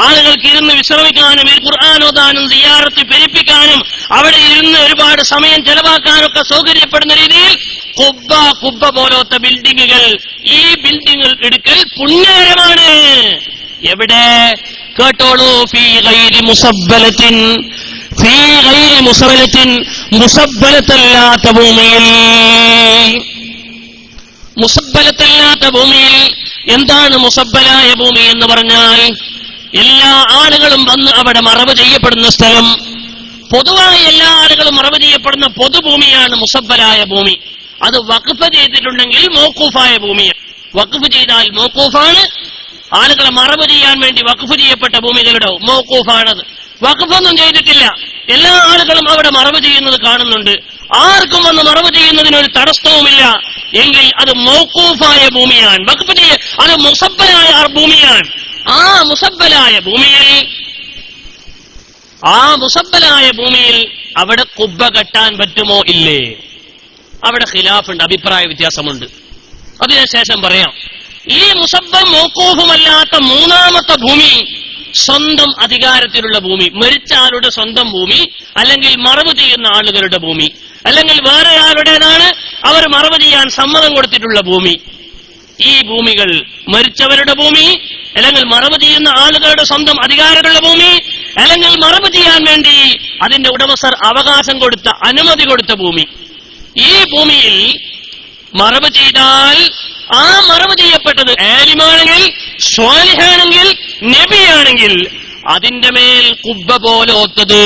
ആളുകൾക്ക് ഇരുന്ന് വിശ്രമിക്കാനും ഖുർആൻ ഓതാനും സിയാറത്ത് പെരുപ്പിക്കാനും അവിടെ ഇരുന്ന് ഒരുപാട് സമയം ചെലവാക്കാനൊക്കെ സൗകര്യപ്പെടുന്ന രീതിയിൽ കുബ്ബ പോലത്തെ ബിൽഡിങ്ങുകൾ, ഈ ബിൽഡിങ്ങുകൾ എടുക്കൽ പുണ്യകരമാണ്. എവിടെ? കേട്ടോളൂ, ഫീ ഗൈരി മുസബ്ബലത്തിൻ, മുസബ്ബലത്തല്ലാത്ത ഭൂമിയിൽ. മുസബ്ബലത്തല്ലാത്ത ഭൂമിയിൽ എന്താണ് മുസബ്ബലായ ഭൂമി എന്ന് പറഞ്ഞാൽ? എല്ലാ ആളുകളും വന്ന് അവിടെ മറവ് ചെയ്യപ്പെടുന്ന സ്ഥലം, പൊതുവായി എല്ലാ ആളുകളും മറവ് ചെയ്യപ്പെടുന്ന പൊതുഭൂമിയാണ് മുസബ്ബലായ ഭൂമി. അത് വഖഫ് ചെയ്തിട്ടുണ്ടെങ്കിൽ മൗഖൂഫായ ഭൂമിയാണ്. വഖഫ് ചെയ്താൽ മൗഖൂഫാണ്. ആളുകളെ മറവ് ചെയ്യാൻ വേണ്ടി വഖഫ് ചെയ്യപ്പെട്ട ഭൂമികളുടെ മൗഖൂഫാണത്. വഖഫൊന്നും ചെയ്തിട്ടില്ല, എല്ലാ ആളുകളും അവിടെ മറവ് ചെയ്യുന്നത് കാണുന്നുണ്ട്. ആർക്കും വന്ന് മറവ് ചെയ്യുന്നതിനൊരു തടസ്സവുമില്ല എങ്കിൽ അത് മൗഖൂഫായ ഭൂമിയാണ്. വഖഫ് അത് മുസബ്ബലായ ഭൂമിയാണ്. ആ മുസബ്ബലായ ഭൂമിയിൽ അവിടെ കുബ്ബ കെട്ടാൻ പറ്റുമോ ഇല്ലേ? അവിടെ ഖിലാഫുണ്ട്, അഭിപ്രായ വ്യത്യാസമുണ്ട്. അതിനുശേഷം പറയാം. ഈ മുസബ്ബം മൗഖൂഫുമല്ലാത്ത മൂന്നാമത്തെ ഭൂമി സ്വന്തം അധികാരത്തിലുള്ള ഭൂമി, മരിച്ച ആളുടെ സ്വന്തം ഭൂമി, അല്ലെങ്കിൽ മറവ് ചെയ്യുന്ന ആളുകളുടെ ഭൂമി, അല്ലെങ്കിൽ വേറെ ആളുടേതാണ് അവർ മറവ് ചെയ്യാൻ സമ്മതം കൊടുത്തിട്ടുള്ള ഭൂമി. ഈ ഭൂമികൾ മരിച്ചവരുടെ ഭൂമി, അല്ലെങ്കിൽ മറവ് ചെയ്യുന്ന ആളുകളുടെ സ്വന്തം അധികാരമുള്ള ഭൂമി, അല്ലെങ്കിൽ മറവ് ചെയ്യാൻ വേണ്ടി അതിന്റെ ഉടമസ്ഥർ അവകാശം കൊടുത്ത, അനുമതി കൊടുത്ത ഭൂമി. ഈ ഭൂമിയിൽ മറവ് ചെയ്താൽ ആ മറവ് ചെയ്യപ്പെട്ടത് ആലിമാണെങ്കിൽ, സ്വാലിഹാണെങ്കിൽ, നബിയാണെങ്കിൽ അതിന്റെ മേൽ കുബ്ബ പോലെ ഒത്തത്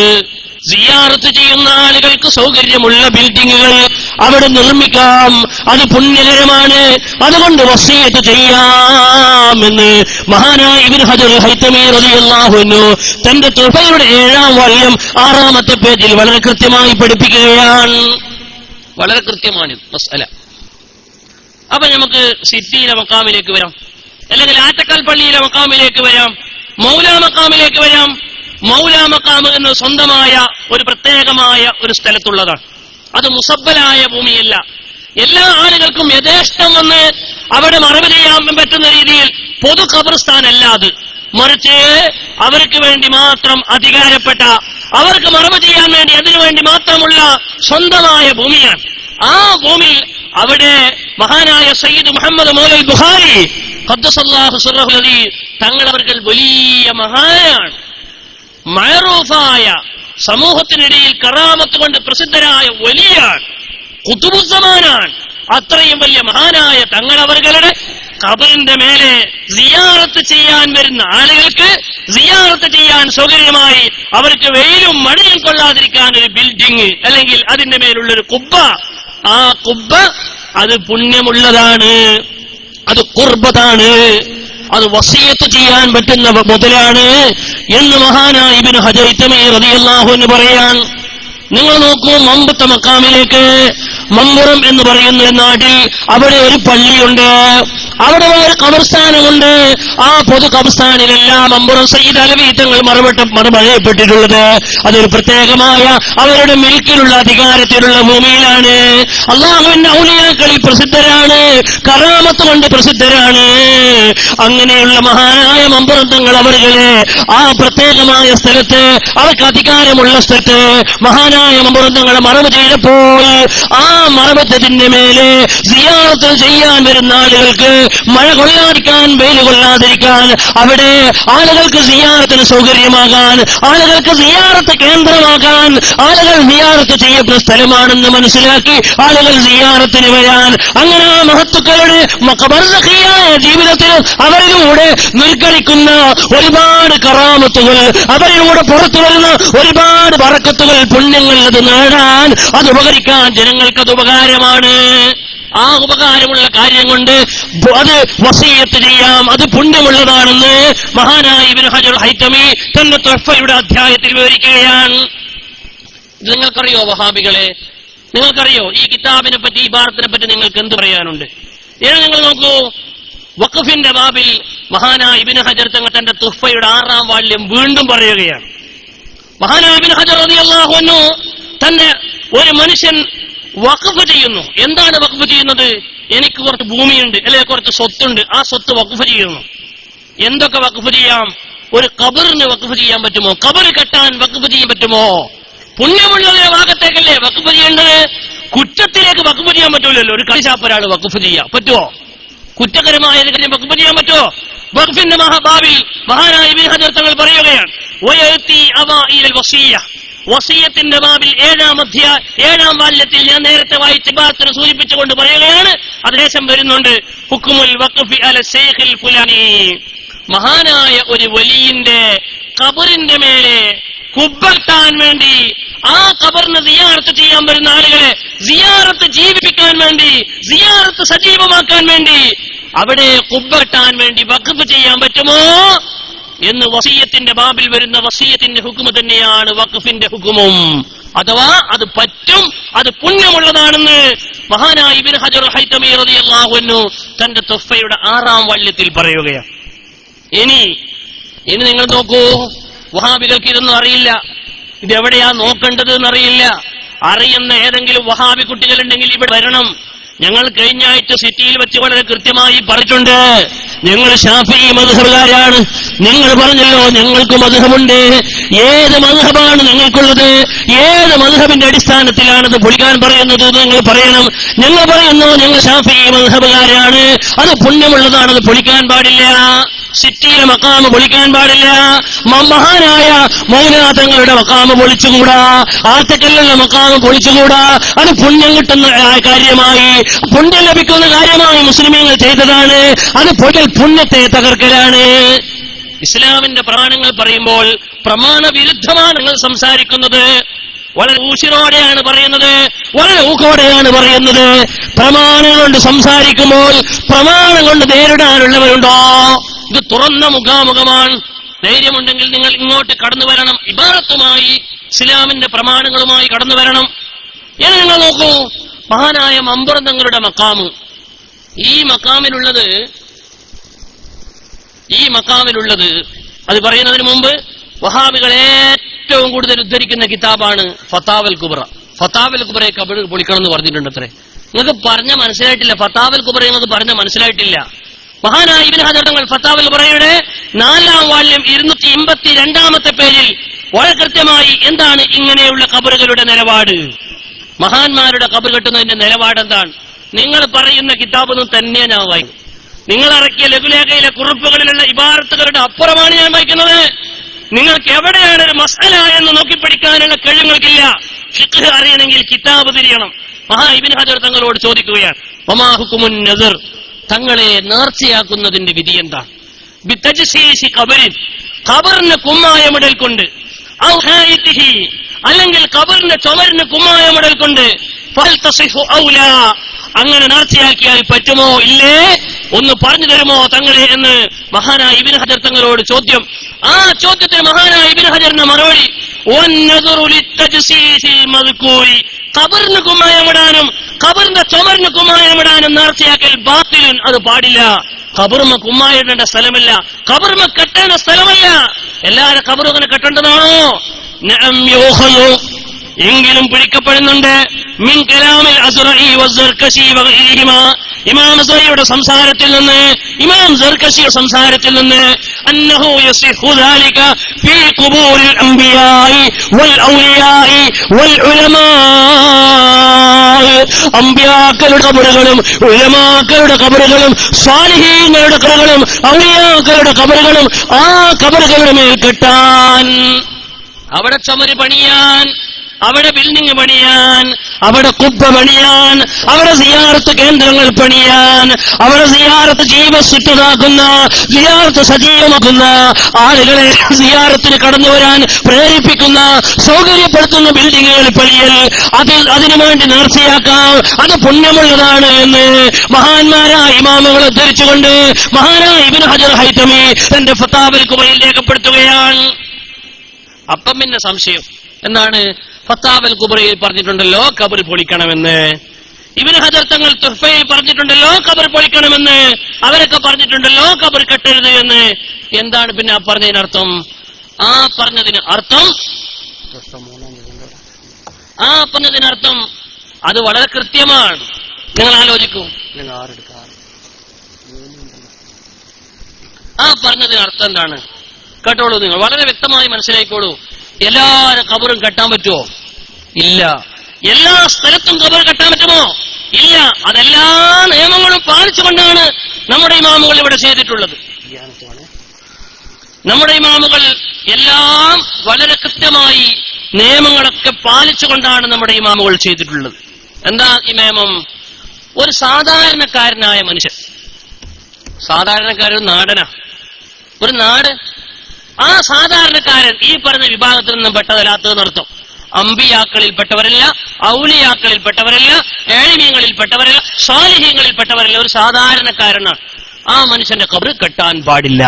സിയാറത്ത് ചെയ്യുന്ന ആളുകൾക്ക് സൗകര്യമുള്ള ബിൽഡിങ്ങുകൾ അവിടെ നിർമ്മിക്കാം. അത് പുണ്യകരമാണ്. അതുകൊണ്ട് വസിയത്ത് ചെയ്യാമെന്ന് മഹാനായ ഇബ്നു ഹജർ ഹൈതമി റളിയല്ലാഹു അൻഹു തന്റെ തുഹഫയുടെ 7-ാം വാള്യം 6-ാമത്തെ പേജിൽ വളരെ കൃത്യമായി പഠിപ്പിക്കുകയാണ്. വളരെ കൃത്യമാണ് മസ്അല. അപ്പൊ നമുക്ക് സിദ്ദിയിലെ മക്കാമിലേക്ക് വരാം, അല്ലെങ്കിൽ ആറ്റക്കൽ പള്ളിയിലെ മക്കാമിലേക്ക് വരാം, മൗലാ മക്കാമിലേക്ക് വരാം. മൗലാ മക്കാം എന്ന സ്വന്തമായ ഒരു പ്രത്യേകമായ ഒരു സ്ഥലത്തുള്ളതാണ്. അത് മുസബ്ബലായ ഭൂമിയല്ല. എല്ലാ ആളുകൾക്കും യഥേഷ്ടം വന്ന് അവിടെ മറവ് ചെയ്യാൻ പറ്റുന്ന രീതിയിൽ പൊതു ഖബർസ്ഥാനല്ല അത്. മറിച്ച് അവർക്ക് വേണ്ടി മാത്രം അധികാരപ്പെട്ട, അവർക്ക് മറവ് ചെയ്യാൻ വേണ്ടി അതിനുവേണ്ടി മാത്രമുള്ള സ്വന്തമായ ഭൂമിയാണ്. ആ ഭൂമി അവിടെ മഹാനായ സയ്യിദ് മുഹമ്മദ് മൗലവി ബുഖാരി ഖദ്ദസല്ലാഹു സിർറഹുൽ അദീസ് തങ്ങൾ അവർക്ക് വലിയ മഹാനാണ്. മഅറൂഫായ, സമൂഹത്തിനിടയിൽ കറാമത്ത് കൊണ്ട് പ്രസിദ്ധരായ വലിയാണ്, ഖുതുബുസ്സമാനാണ്. അത്രയും വലിയ മഹാനായ തങ്ങൾ അവരുടെ ഖബറിന്റെ മേലെ സിയാറത്ത് ചെയ്യാൻ വരുന്ന ആളുകൾക്ക് സിയാറത്ത് ചെയ്യാൻ സൗകര്യമായി അവർക്ക് വെയിലും മഴയും കൊള്ളാതിരിക്കാൻ ഒരു ബിൽഡിംഗ്, അല്ലെങ്കിൽ അതിന്റെ മേലുള്ളൊരു കുബ്ബ. ആ കുബ്ബ അത് പുണ്യമുള്ളതാണ്, അത് ഖുർബത്താണ്, അത് വസിയത്ത് ചെയ്യാൻ പറ്റുന്ന മുതലാണ് എന്ന് മഹാനായ ഇബ്നു ഹജർ ഹൈതമി റളിയല്ലാഹു അൻഹു പറയാൻ. നിങ്ങൾ നോക്കൂ, മമ്പത്തെ മക്കാമിലേക്ക്, മമ്പുറം എന്ന് പറയുന്ന നാട്ടിൽ അവിടെ ഒരു പള്ളിയുണ്ട്, അവിടെ ഒരു ഖബർസ്ഥാനമുണ്ട്. ആ പൊതു ഖബർസ്ഥാനിലെല്ലാം മമ്പുറം സയ്യിദ് അലവി തങ്ങൾ മറവപ്പെട്ടിട്ടുള്ളത് അതൊരു പ്രത്യേകമായ അവരുടെ മിൽക്കിലുള്ള അധികാരത്തിലുള്ള ഭൂമിയിലാണ്. അള്ളാഹുവിന്റെ ഔലിയാക്കളിൽ പ്രസിദ്ധരാണ്, കറാമത്ത് കൊണ്ട് പ്രസിദ്ധരാണ്. അങ്ങനെയുള്ള മഹാനായ മമ്പുറം തങ്ങൾ അവരുടെ ആ പ്രത്യേകമായ സ്ഥലത്ത്, അവർക്ക് അധികാരമുള്ള സ്ഥലത്ത് മഹാനായ മമ്പുറം തങ്ങളെ മറവ് ചെയ്തപ്പോൾ ആ മറവറ്റത്തിന്റെ മേലെ സിയാറത്ത് ചെയ്യാൻ വരുന്ന ആളുകൾക്ക് മഴ കൊള്ളാതിരിക്കാൻ, വെയിൽ കൊള്ളാതിരിക്കാൻ, അവിടെ ആളുകൾക്ക് സിയാറത്തിന് സൗകര്യമാകാൻ, ആളുകൾക്ക് സിയാറത്ത് കേന്ദ്രമാകാൻ, ആളുകൾ സിയാറത്ത് ചെയ്യപ്പെടുന്ന സ്ഥലമാണെന്ന് മനസ്സിലാക്കി ആളുകൾ സിയാറത്തിന് വരാൻ, അങ്ങനെ ആ മഹത്തുക്കളുടെ ബർസഖിയായ ജീവിതത്തിൽ അവരിലൂടെ നിർഗളിക്കുന്ന ഒരുപാട് കറാമത്തുകൾ, അവരിലൂടെ പുറത്തു വരുന്ന ഒരുപാട് ബറക്കത്തുകൾ, പുണ്യങ്ങൾ അത് നേടാൻ, അത് ഉപകരിക്കാൻ ജനങ്ങൾക്കത് ഉപകാരമാണ്. ആ ഉപകാരമുള്ള കാര്യം കൊണ്ട് അത് വസിയത്ത് ചെയ്യാം, അത് പുണ്യമുള്ളതാണെന്ന് മഹാനായ ഇബ്നു ഹജർ ഹൈതമി തന്റെ തുഹഫയുടെ അധ്യായത്തിൽ വിവരിക്കുകയാണ്. നിങ്ങൾക്കറിയോ വഹാബികളെ, നിങ്ങൾക്കറിയോ ഈ കിതാബിനെ പറ്റി, ഈ ഭാരത്തിനെ പറ്റി നിങ്ങൾക്ക് എന്ത് പറയാനുണ്ട്? നിങ്ങൾ നോക്കൂ, വഖഫിന്റെ ബാബിൽ മഹാനായ ഇബ്നു ഹജർ തങ്ങൾ തന്റെ തുഹഫയുടെ 6-ാം വാള്യം വീണ്ടും പറയുകയാണ്. മഹാനായ ഇബ്നു ഹജർ റളിയല്ലാഹു അൻഹു തന്നെ ഒരു മനുഷ്യൻ വഖഫ് ചെയ്യുന്നു. എന്താണ് വഖഫ് ചെയ്യുന്നത്? എനിക്ക് കുറച്ച് ഭൂമിയുണ്ട്, അല്ലെങ്കിൽ കുറച്ച് സ്വത്തുണ്ട്, ആ സ്വത്ത് വഖഫ് ചെയ്യുന്നു. എന്തൊക്കെ വഖഫ് ചെയ്യാം? ഒരു ഖബറിന് വഖഫ് ചെയ്യാൻ പറ്റുമോ? ഖബർ കെട്ടാൻ വഖഫ് ചെയ്യാൻ പറ്റുമോ? പുണ്യമുള്ളതിന്റെ ഭാഗത്തേക്കല്ലേ വഖഫ് ചെയ്യേണ്ടത്, കുറ്റത്തിലേക്ക് വഖഫ് ചെയ്യാൻ പറ്റൂലല്ലോ. ഒരു കളിശാപ്പ് ഒരാൾ വഖഫ് ചെയ്യാൻ പറ്റുമോ? കുറ്റകരമായ വഖഫ് ചെയ്യാൻ പറ്റുമോ? വഖഫിന്റെ മഹാബാബിൽ മഹാനായ ഇബ്നു ഹജർ തങ്ങൾ പറയുകയാണ്, വസിയത്തിന്റെ ബാബിൽ 7-ാം വാല്യത്തിൽ ഞാൻ നേരത്തെ വായിച്ച ഭാഗത്തിന് സൂചിപ്പിച്ചുകൊണ്ട് പറയുകയാണ്. അതിനുശേഷം വരുന്നുണ്ട് ഹുക്മുൽ വഖഫി അല ശൈഖിൽ ഫുലാനി. മഹാനായ ഒരു വലിയിന്റെ ഖബറിന്റെ മേലെ കുബ്ബത്താൻ വേണ്ടി, ആ ഖബറിന് സിയാറത്ത് ചെയ്യാൻ വരുന്ന ആളുകളെ സിയാറത്ത് ജീവിപ്പിക്കാൻ വേണ്ടി, സിയാറത്ത് സജീവമാക്കാൻ വേണ്ടി അവിടെ കുബ്ബത്താൻ വേണ്ടി വഖഫ് ചെയ്യാൻ പറ്റുമോ എന്ന് വസിയത്തിന്റെ ബാബിൽ വരുന്ന വസിയത്തിന്റെ ഹുക്മ തന്നെയാണ് വഖഫിന്റെ ഹുക്മും. അഥവാ അത് പറ്റും, അത് പുണ്യമുള്ളതാണെന്ന് മഹാനായ ഇബ്നു ഹജർ ഹൈതമി റളിയല്ലാഹു അൻഹു തന്റെ തുഹ്ഫയുടെ 6-ാം വാള്യത്തിൽ പറയുകയാണ്. ഇനി നിങ്ങൾ നോക്കൂ, വഹാബികൾക്ക് ഇതൊന്നും അറിയില്ല, ഇതെവിടെയാ നോക്കേണ്ടത് എന്നറിയില്ല. അറിയുന്ന ഏതെങ്കിലും വഹാബി കുട്ടികളുണ്ടെങ്കിൽ ഇവിടെ വരണം. ഞങ്ങൾ കഴിഞ്ഞ ആഴ്ച സിറ്റിയിൽ വെച്ച് വളരെ കൃത്യമായി പറഞ്ഞിട്ടുണ്ട്, ഞങ്ങൾ ശാഫിഈ മദ്ഹബുകാരാണ്. നിങ്ങൾ പറഞ്ഞല്ലോ ഞങ്ങൾക്ക് മദ്ഹബുണ്ട്. ഏത് മദ്ഹബാണ് നിങ്ങൾക്കുള്ളത്? ഏത് മദ്ഹബിന്റെ അടിസ്ഥാനത്തിലാണത് പൊളിക്കാൻ പറയുന്നത്? നിങ്ങൾ പറയണം. ഞങ്ങൾ പറയുന്നു ഞങ്ങൾ ശാഫിഈ മദ്ഹബുകാരാണ്, അത് പുണ്യമുള്ളതാണ്, അത് പൊളിക്കാൻ പാടില്ല. സിറ്റിയിലെ മക്കാമ് പൊളിക്കാൻ പാടില്ല. മഹാനായ മൗലാന തങ്ങളുടെ മക്കാമ് പൊളിച്ചുകൂടാ. ആറ്റക്കല്ലുള്ള മക്കാമ് പൊളിച്ചുകൂടാ. അത് പുണ്യം കിട്ടുന്ന കാര്യമായി, പുണ്യം ലഭിക്കുന്ന കാര്യമായി മുസ്ലിമീങ്ങൾ ചെയ്തതാണ്. അത് പുണ്യത്തെ തകർക്കലാണ്. ഇസ്ലാമിന്റെ പ്രമാണങ്ങൾ പറയുമ്പോൾ പ്രമാണ വിരുദ്ധമാണ് നിങ്ങൾ സംസാരിക്കുന്നത്. വളരെ ഊഷിറോടെയാണ് പറയുന്നത്, വളരെ ഊക്കോടെയാണ് പറയുന്നത്. പ്രമാണം കൊണ്ട് സംസാരിക്കുമ്പോൾ പ്രമാണം കൊണ്ട് നേരിടാനുള്ളവരുണ്ടോ? ഇത് തുറന്ന മുഖാമുഖമാണ്. ധൈര്യമുണ്ടെങ്കിൽ നിങ്ങൾ ഇങ്ങോട്ട് കടന്നു വരണം, ഇബാറത്തുമായി ഇസ്ലാമിന്റെ പ്രമാണങ്ങളുമായി കടന്നു വരണം. ഇനി നിങ്ങൾ നോക്കൂ, മഹാനായ മമ്പുറം തങ്ങളുടെ മക്കാമ്, ഈ മക്കാമിലുള്ളത് അത് പറയുന്നതിന് മുമ്പ് വഹാബികൾ ഏറ്റവും കൂടുതൽ ഉദ്ധരിക്കുന്ന കിതാബാണ് ഫത്താവൽ കുബ്ര. ഫത്താവൽ കുബ്രയെ കബർ പൊളിക്കണം എന്ന് പറഞ്ഞിട്ടുണ്ട്. അത്രേ നിങ്ങൾക്ക് പറഞ്ഞ മനസ്സിലായിട്ടില്ല. ഫത്താവൽ കുബ്ര എന്നത് പറഞ്ഞ മനസ്സിലായിട്ടില്ല. മഹാനായ ഇബ്നു ഹജർ തങ്ങൾ ഫത്താവൽ കുബ്രയുടെ 4-ാം വാള്യം 282-ാമത്തെ പേജിൽ വളരെ കൃത്യമായി എന്താണ് ഇങ്ങനെയുള്ള കബറുകളുടെ നിലപാട്, മഹാന്മാരുടെ കബർ കെട്ടുന്നതിന്റെ നിലപാട് എന്താണ്? നിങ്ങൾ പറയുന്ന കിതാബൊന്നും തന്നെ ഞാൻ വായിക്കും. നിങ്ങൾ ഇറക്കിയ ലഘുലേഖയിലെ കുറിപ്പുകളിലുള്ള ഇബാറത്തുകളുടെ അപ്പുറമാണ് ഞാൻ വായിക്കുന്നത്. നിങ്ങൾക്ക് എവിടെയാണ് ഒരു മസ്അല എന്ന് നോക്കി പഠിക്കാനുള്ള കഴിവുകൾക്കില്ല. ഫിഖ് അറിയണമെങ്കിൽ കിതാബ് തിരിയണം. ഇബ്നു ഹജർ തങ്ങളോട് ചോദിക്കുകയാണ്, വമാ ഹുക്മുൻ നദർ, തങ്ങളെ നേർച്ചയാക്കുന്നതിന്റെ വിധി എന്താണ്? ബിതജ്സീസി ഖബറിൻ, ഖബറിന് കുമ്മായമിടൽ കൊണ്ട്, ഔ ഹായിതിഹി, അല്ലെങ്കിൽ ഖബറിന്റെ ചുമരിന് കുമ്മായമിടൽ കൊണ്ട്, ഫഹൽ തസിഫു ഔലാ, അങ്ങനെ നേർച്ചയാക്കിയാൽ പറ്റുമോ ഇല്ലേ? ഒന്ന് പറഞ്ഞു തരുമോ തങ്ങളെ എന്ന് മഹാനായ ഇബ്നു ഹജർ തങ്ങളോട് ചോദ്യം. ആ ചോദ്യത്തിന് മഹാനായ ഇബ്നു ഹജറിന്റെ മറുപടി, ഖബറിന് കുമ്മായമിടാനും ഖബറിന്റെ ചുമരിന് കുമ്മായമിടാനും നേർച്ചയാക്കൽ ബാത്തിലുൻ, അത് പാടില്ല. ഖബറുമ കുമ്മായിടേണ്ട സ്ഥലമല്ല, ഖബറുമ കെട്ടേണ്ട സ്ഥലമല്ല. എല്ലാവരും ഖബറും അങ്ങനെ കെട്ടേണ്ടതാണോ? നഅം യൂഖദു, എങ്കിലും പിടിക്കപ്പെടുന്നുണ്ട്. മിൻ കലാമിൽ അസ്റഈ വസ്സർകശി വഗൈരിഹിമാ, ഇമാം അസ്റഈയുടെ സംസാരത്തിൽ നിന്ന്, ഇമാം സർകശിയുടെ സംസാരത്തിൽ നിന്ന്, അന്നഹു യസിഹു ദാലിക ഫീ ഖുബൂരിൽ അംബിയാഇ വൽ ഔലിയാഇ വൽ ഉലമാ, അംബിയാക്കളുടെ ഖബറുകളും ഉലമാക്കളുടെ ഖബറുകളും സ്വാലിഹീങ്ങളുടെ ഖബറുകളും ഔലിയാക്കളുടെ ഖബറുകളും ആ ഖബറുകളുടെ മേൽ കെട്ടാൻ, അവിടെ ചുമര് പണിയാൻ, അവിടെ ബിൽഡിംഗ് പണിയാൻ, അവിടെ കുബ്ബ പണിയാൻ, അവിടെ സിയാറത്ത് കേന്ദ്രങ്ങൾ പണിയാൻ, അവിടെ സിയാറത്ത് ജീവസുറ്റതാക്കുന്ന, സിയാറത്ത് സജീവമാക്കുന്ന, ആളുകളെ സിയാറത്തിന് കടന്നു വരാൻ പ്രേരിപ്പിക്കുന്ന, സൗകര്യപ്പെടുത്തുന്ന ബിൽഡിങ്ങുകൾ പണിയൽ, അതിനുവേണ്ടി നേർച്ചയാക്കാം, അത് പുണ്യമുള്ളതാണ് എന്ന് മഹാന്മാരായ ഇമാമുകളെ ധരിച്ചുകൊണ്ട് മഹാനായ ഇബ്നു ഹജർ ഹൈതമി തന്റെ ഫത്താവൽ കുബറയിൽ രേഖപ്പെടുത്തുകയാണ്. അപ്പം പിന്നെ സംശയം എന്താണ്? ഫത്താവൽ കുബറയിൽ പറഞ്ഞിട്ടുണ്ടല്ലോ ഖബർ പൊളിക്കണമെന്ന്, ഇബ്നു ഹജർ തങ്ങൾ തുഹ്ഫയിൽ പറഞ്ഞിട്ടുണ്ടല്ലോ ഖബർ പൊളിക്കണമെന്ന്, അവരൊക്കെ പറഞ്ഞിട്ടുണ്ടല്ലോ ഖബർ കെട്ടരുത് എന്ന്. എന്താണ് പിന്നെ ആ പറഞ്ഞതിനർത്ഥം? ആ പറഞ്ഞതിനർത്ഥം അത് വളരെ കൃത്യമാണ്. നിങ്ങൾ ആലോചിക്കൂ. ആ പറഞ്ഞതിനർത്ഥം എന്താണ്? കേട്ടോളൂ, നിങ്ങൾ വളരെ വ്യക്തമായി മനസ്സിലാക്കിക്കോളൂ. എല്ലാവരും ഖബറും കെട്ടാൻ പറ്റുമോ? ഇല്ല. എല്ലാ സ്ഥലത്തും ഖബർ കെട്ടാൻ പറ്റുമോ? ഇല്ല. അതെല്ലാ നിയമങ്ങളും പാലിച്ചുകൊണ്ടാണ് നമ്മുടെ ഇമാമുകൾ ഇവിടെ ചെയ്തിട്ടുള്ളത്. നമ്മുടെ ഇമാമുകൾ എല്ലാം വളരെ കൃത്യമായി നിയമങ്ങളൊക്കെ പാലിച്ചുകൊണ്ടാണ് നമ്മുടെ ഇമാമുകൾ ചെയ്തിട്ടുള്ളത്. എന്താ ഈ നിയമം? ഒരു സാധാരണക്കാരനായ മനുഷ്യൻ, സാധാരണക്കാരൻ നാടനാ, ഒരു നാട്, ആ സാധാരണക്കാരൻ ഈ പറഞ്ഞ വിഭാഗത്തിൽ നിന്നും പെട്ടതല്ലാത്തതെന്നർത്ഥം. അമ്പിയാക്കളിൽപ്പെട്ടവരല്ല, ഔലിയാക്കളിൽപ്പെട്ടവരല്ല, ഏഴിമീങ്ങളിൽപ്പെട്ടവരല്ല, സ്വാലിഹീങ്ങളിൽപ്പെട്ടവരല്ല, ഒരു സാധാരണക്കാരനാണ്. ആ മനുഷ്യന്റെ ഖബർ കെട്ടാൻ പാടില്ല.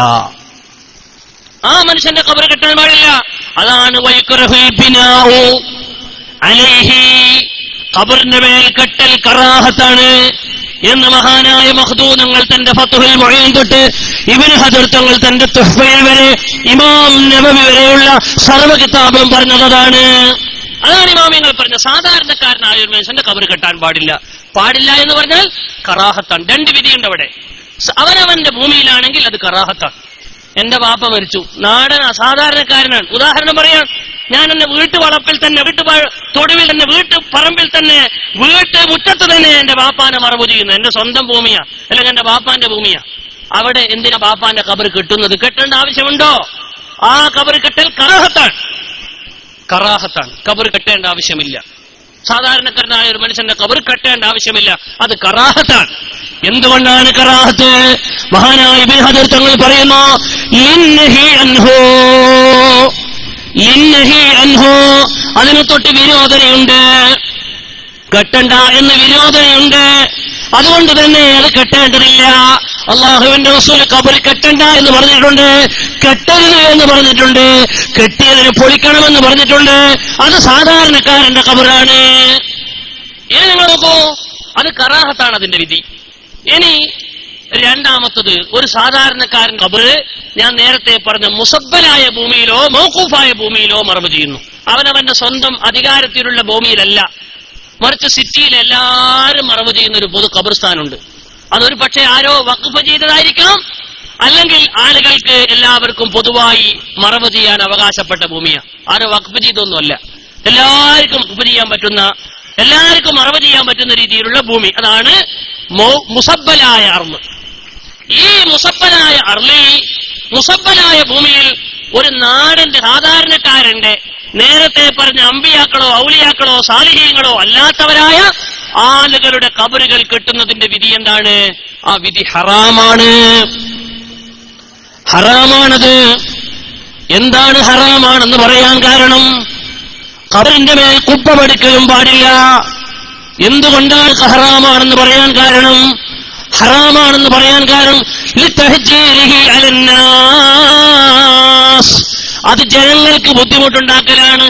ആ മനുഷ്യന്റെ ഖബർ കെട്ടാൻ പാടില്ല. അതാണ് വയക്റഹുൽ ബിനാഉ അലൈഹി, ഖബറിന്റെ മേൽ കെട്ടൽ കറാഹത്താണ് എന്ന് മഹാനായ മഖ്ദൂദങ്ങൾ തന്റെ ഫത്ഹുൽ മുഈൻ തൊട്ട് ഇബ്നു ഹജർ തങ്ങൾ തന്റെ തുഹ്ഫയിൽ വരെ ഇമാം നവവി വരെയുള്ള സർവ്വ കിതാബും പറഞ്ഞതാണ്. അതാണ് ഇമാമിങ്ങൾ പറഞ്ഞ സാധാരണക്കാരനായ ഒരു മനുഷ്യന്റെ ഖബർ കെട്ടാൻ പാടില്ല. പാടില്ല എന്ന് പറഞ്ഞാൽ കറാഹത്താണ്. രണ്ട് വിധിയുണ്ട് അവിടെ. അവനവന്റെ ഭൂമിയിലാണെങ്കിൽ അത് കറാഹത്താണ്. എന്റെ വാപ്പ മരിച്ചു, നാടൻ അസാധാരണക്കാരനാണ്, ഉദാഹരണം പറയാം, ഞാൻ എന്റെ വീട്ടുവളപ്പിൽ തന്നെ തൊടുവിൽ തന്നെ വീട്ടുപറമ്പിൽ തന്നെ മുറ്റത്ത് തന്നെ എന്റെ ബാപ്പാനെ മറവ് ചെയ്യുന്നു. എന്റെ സ്വന്തം ഭൂമിയാ, അല്ലെങ്കിൽ എന്റെ ബാപ്പാന്റെ ഭൂമിയാ. അവിടെ എന്തിനാ ബാപ്പാന്റെ ഖബർ കെട്ടുന്നത്? കെട്ടേണ്ട ആവശ്യമുണ്ടോ? ആ ഖബർ കെട്ടൽ കറാഹത്താണ്. ഖബർ കെട്ടേണ്ട ആവശ്യമില്ല. സാധാരണക്കാരനായ ഒരു മനുഷ്യന്റെ ഖബർ കെട്ടേണ്ട ആവശ്യമില്ല, അത് കറാഹത്താണ്. എന്തുകൊണ്ടാണ് കറാഹത്ത്? മഹാനായ ഇബ്നു ഹജർ തങ്ങൾ പറയുന്നു, ലിന്നഹി അൻഹു, അതിന് തൊട്ട് വിരോധനയുണ്ട്. കെട്ടണ്ട എന്ന് വിരോധനയുണ്ട്. അതുകൊണ്ട് തന്നെ അത് കെട്ടേണ്ടതില്ല. അള്ളാഹുവിന്റെ റസൂൽ ഖബർ കെട്ടണ്ട എന്ന് പറഞ്ഞിട്ടുണ്ട്, കെട്ടരുത് എന്ന് പറഞ്ഞിട്ടുണ്ട്, കെട്ടിയതിന് പൊളിക്കണമെന്ന് പറഞ്ഞിട്ടുണ്ട്. അത് സാധാരണക്കാരന്റെ ഖബറാണ്. ഇനി നിങ്ങൾ നോക്കൂ, അത് കറാഹത്താണ് അതിന്റെ വിധി. ഇനി രണ്ടാമത്തത്, ഒരു സാധാരണക്കാരൻ ഖബർ ഞാൻ നേരത്തെ പറഞ്ഞ മുസബ്ബലായ ഭൂമിയിലോ മൗഖൂഫായ ഭൂമിയിലോ മറവ് ചെയ്യുന്നു. അവനവന്റെ സ്വന്തം അധികാരത്തിലുള്ള ഭൂമിയിലല്ല, മറിച്ച് സിറ്റിയിൽ എല്ലാവരും മറവ് ചെയ്യുന്ന ഒരു പൊതു ഖബർസ്ഥാനുണ്ട്. അതൊരു പക്ഷേ ആരോ വഖഫ് ചെയ്തതായിരിക്കാം, അല്ലെങ്കിൽ ആളുകൾക്ക് എല്ലാവർക്കും പൊതുവായി മറവ് ചെയ്യാൻ അവകാശപ്പെട്ട ഭൂമിയാണ്. ആരോ വഖഫ് ചെയ്തൊന്നുമല്ല, എല്ലാവർക്കും വഖഫ് ചെയ്യാൻ പറ്റുന്ന, എല്ലാവർക്കും മറവ് ചെയ്യാൻ പറ്റുന്ന രീതിയിലുള്ള ഭൂമി. അതാണ് മുസബ്ബലായ അർള്. ഈ മുസബ്ബലായ ഭൂമിയിൽ ഒരു നാടിന്റെ സാധാരണക്കാരന്റെ, നേരത്തെ പറഞ്ഞ അമ്പിയാക്കളോ ഔലിയാക്കളോ സാലിഹീങ്ങളോ അല്ലാത്തവരായ ആളുകളുടെ ഖബറുകൾ കെട്ടുന്നതിന്റെ വിധി എന്താണ്? ആ വിധി ഹറാമാണത്. എന്താണ് ഹറാമാണെന്ന് പറയാൻ കാരണം? ഖബറിന്റെ മേൽ കുപ്പ പടിക്കലും പാടില്ല. എന്തുകൊണ്ടാണ് ഹറാമാണെന്ന് പറയാൻ കാരണം? ഹറാമാണെന്ന് പറയാൻ കാരണം ലിതഹ്ജീരിഹി അലന്നാസ്, അത് ജനങ്ങൾക്ക് ബുദ്ധിമുട്ടുണ്ടാക്കലാണ്.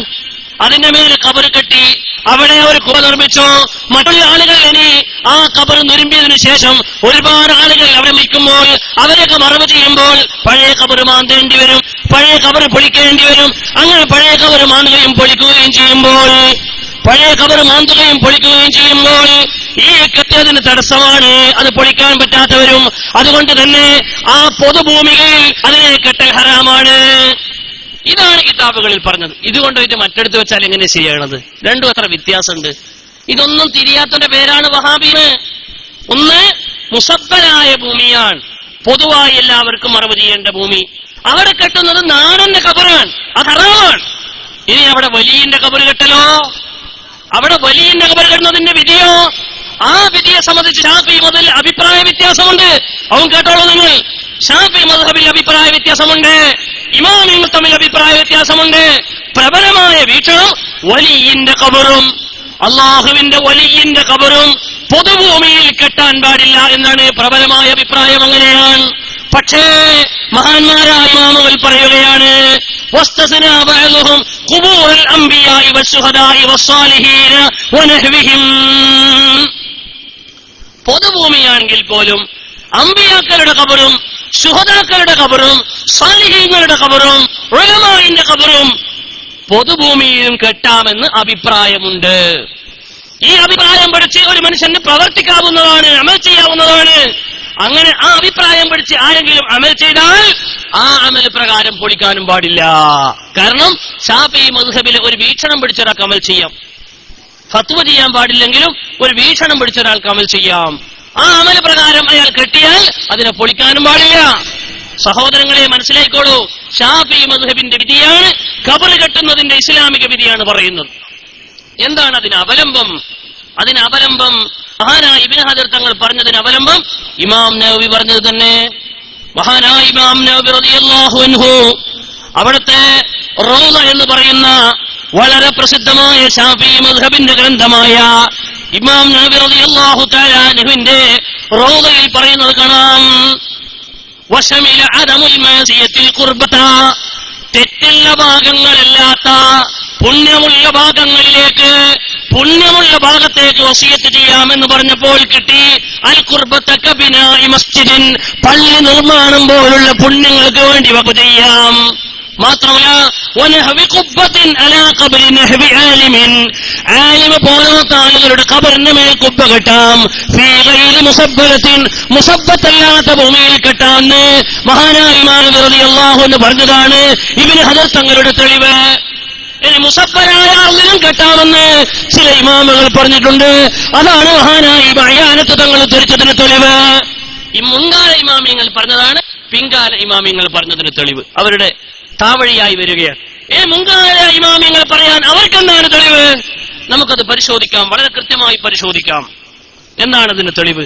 അതിന്റെ മേലെ ഖബർ കെട്ടി അവിടെ ഒരു കുപ്പ നിർമ്മിച്ചോ, മറ്റുള്ള ആളുകൾ ഇനി ആ ഖബർ നിർമ്മിയതിനു ശേഷം ഒരുപാട് ആളുകൾ അവിടെ നിൽക്കുമ്പോൾ അവരൊക്കെ മറവ് ചെയ്യുമ്പോൾ പഴയ ഖബർ മാന്തേണ്ടി വരും, പഴയ ഖബർ പൊളിക്കേണ്ടി വരും. അങ്ങനെ പഴയ ഖബർ മാന്തുകയും പൊളിക്കുകയും ചെയ്യുമ്പോൾ ഈ കെട്ടിയതിന് തടസ്സമാണ്, അത് പൊളിക്കാൻ പറ്റാത്തവരും. അതുകൊണ്ട് തന്നെ ആ പൊതുഭൂമിയിൽ അതിനെ കെട്ടൽ ഹറാമാണ്. ഇതാണ് കിതാബുകളിൽ പറഞ്ഞത്. ഇതുകൊണ്ട് ഇത് മറ്റെടുത്ത് വെച്ചാൽ എങ്ങനെ ശരിയാണത്? രണ്ടും അത്ര വ്യത്യാസമുണ്ട്. ഇതൊന്നും തിരിയാത്തതിന്റെ പേരാണ് വഹാബിന്. ഒന്ന് മുസബ്ബലായ ഭൂമിയാണ്, പൊതുവായി എല്ലാവർക്കും മറവ് ചെയ്യേണ്ട ഭൂമി. അവിടെ കെട്ടുന്നത് നാടന്റെ ഖബറാണ്, അത് ഹറാമാണ്. ഇനി അവിടെ വലിയന്റെ ഖബർ കെട്ടലോ, അവിടെ വലിയന്റെ ഖബർ കെട്ടുന്നതിന്റെ വിധിയോ, ആ വിധിയെ സംബന്ധിച്ച് ശാഫിഈ മുതൽ അഭിപ്രായ വ്യത്യാസമുണ്ട്. അവൻ കേട്ടോളൂ നിങ്ങൾ, ശാഫിഈ മദ്ഹബിൽ അഭിപ്രായ വ്യത്യാസമുണ്ട്, ഇമാമിങ്ങൾ തമ്മിൽ അഭിപ്രായ വ്യത്യാസമുണ്ട്. പ്രബലമായ വീക്ഷണം വലിയന്റെ ഖബറും അള്ളാഹുവിന്റെ വലിയന്റെ ഖബറും പൊതുഭൂമിയിൽ കെട്ടാൻ പാടില്ല എന്നാണ് പ്രബലമായ അഭിപ്രായം. അങ്ങനെയാണ്. പക്ഷേ മഹാന്മാരായ ഇമാമുകൾ പറയുകയാണ്, വസ്തസ്നാ ബഅ്ദുഹും ഖുബൂറൽ അംബിയാഇ വശുഹദാഇ വസ്സാലിഹീന വനഹ്വിഹിം. പൊതുഭൂമിയാണെങ്കിൽ പോലും അമ്പിയാക്കളുടെ ഖബറും ശുഹദാക്കളുടെ ഖബറും സാലിഹീങ്ങളുടെ ഖബറും ഉലമാഇന്റെ ഖബറും പൊതുഭൂമിയിലും കെട്ടാമെന്ന് അഭിപ്രായമുണ്ട്. ഈ അഭിപ്രായം പഠിച്ച് ഒരു മനുഷ്യന് പ്രവർത്തിക്കാവുന്നതാണ്, അമൽ ചെയ്യാവുന്നതാണ്. അങ്ങനെ ആ അഭിപ്രായം പഠിച്ച് ആരെങ്കിലും അമൽ ചെയ്താൽ ആ അമൽ പ്രകാരം പൊളിക്കാനും പാടില്ല. കാരണം ശാഫിഈ മദ്ഹബിലെ ഒരു വീക്ഷണം പിടിച്ച ഒരാൾക്ക് അമൽ ചെയ്യാം. ഫത്വ ചെയ്യാൻ പാടില്ലെങ്കിലും ഒരു വീക്ഷണം പിടിച്ച ഒരാൾക്ക് അമൽ ചെയ്യാം. ആ അമൽ പ്രകാരം അയാൾ കെട്ടിയാൽ അതിനെ പൊളിക്കാനും പാടില്ല. സഹോദരങ്ങളെ മനസ്സിലായിക്കോളൂ, ശാഫിഈ മദ്ഹബിന്റെ വിധിയാണ് ഖബർ കെട്ടുന്നതിന്റെ ഇസ്ലാമിക വിധിയാണ് പറയുന്നത്. എന്താണ് അതിന് അവലംബം? മഹാനായ ഇബ്നു ഹജർ തങ്ങൾ പറഞ്ഞതിന് അവലംബം ഇമാം നവവി പറഞ്ഞത് തന്നെ. മഹാനായ ഇമാം നവവി റളിയല്ലാഹു അൻഹു അവിടുത്തെ റൗള എന്ന് പറയുന്ന വളരെ പ്രസിദ്ധമായ ശാഫിഈ മദ്ഹബിന്റെ ഗ്രന്ഥമായ ഇമാം നവവി റളിയല്ലാഹു തആല അൻഹുവിന്റെ റൗളയിൽ പറയുന്നത് കാണാം, വശമില അദമുൽ മാസിയത്തിൽ ഖുർബത, തെറ്റുള്ള ഭാഗങ്ങളല്ലാത്ത പുണ്യമുള്ള ഭാഗത്തേക്ക് വസിയത്ത് ചെയ്യാമെന്ന് പറഞ്ഞപ്പോൾ കിട്ടി അൽ ഖുർബത ബിനാഇ മസ്ജിദിൻ, പള്ളി നിർമ്മാണം പോലുള്ള പുണ്യങ്ങൾക്ക് വേണ്ടി വഖഫ് ചെയ്യാം. മാത്രമല്ല വനഹവി ഖുബ്ബത്തിൻ അലാ ഖബ്രി നഹവി ആലിമിൻ, ആലിമ പോലത്തെ ആളുകളുടെ ഖബറിന്റെ മേൽ കുബ്ബ കെട്ടാം. ഫീ ഗൈരി മുസബ്ബലത്തിൻ, മുസബ്ബത്തല്ലാത്ത ഭൂമിയിൽ കെട്ടാമെന്ന് മഹാനായ ഇമാം റളിയല്ലാഹു അൻഹു പറഞ്ഞതാണ് ഇബ്നു ഹജർ തങ്ങളുടെ തെളിവ്. ഇനി മുസബ്ബലായ ആളിലും കെട്ടാമെന്ന് ചില ഇമാമുകൾ പറഞ്ഞിട്ടുണ്ട്. അതാണ് മഹാനായ ബയാനത്ത് തങ്ങൾ ഉദ്ധരിച്ചതിന് തെളിവ്. ഈ മുൻകാല ഇമാമിയങ്ങൾ പറഞ്ഞതാണ് പിൻകാല ഇമാമിയങ്ങൾ പറഞ്ഞതിന് തെളിവ്. അവരുടെ താവഴിയായി വരികയാണ്. മുൻകാല ഇമാമിയങ്ങൾ പറയാൻ അവർക്കെന്താണ് തെളിവ്? നമുക്കത് പരിശോധിക്കാം, വളരെ കൃത്യമായി പരിശോധിക്കാം. എന്താണ് അതിന് തെളിവ്?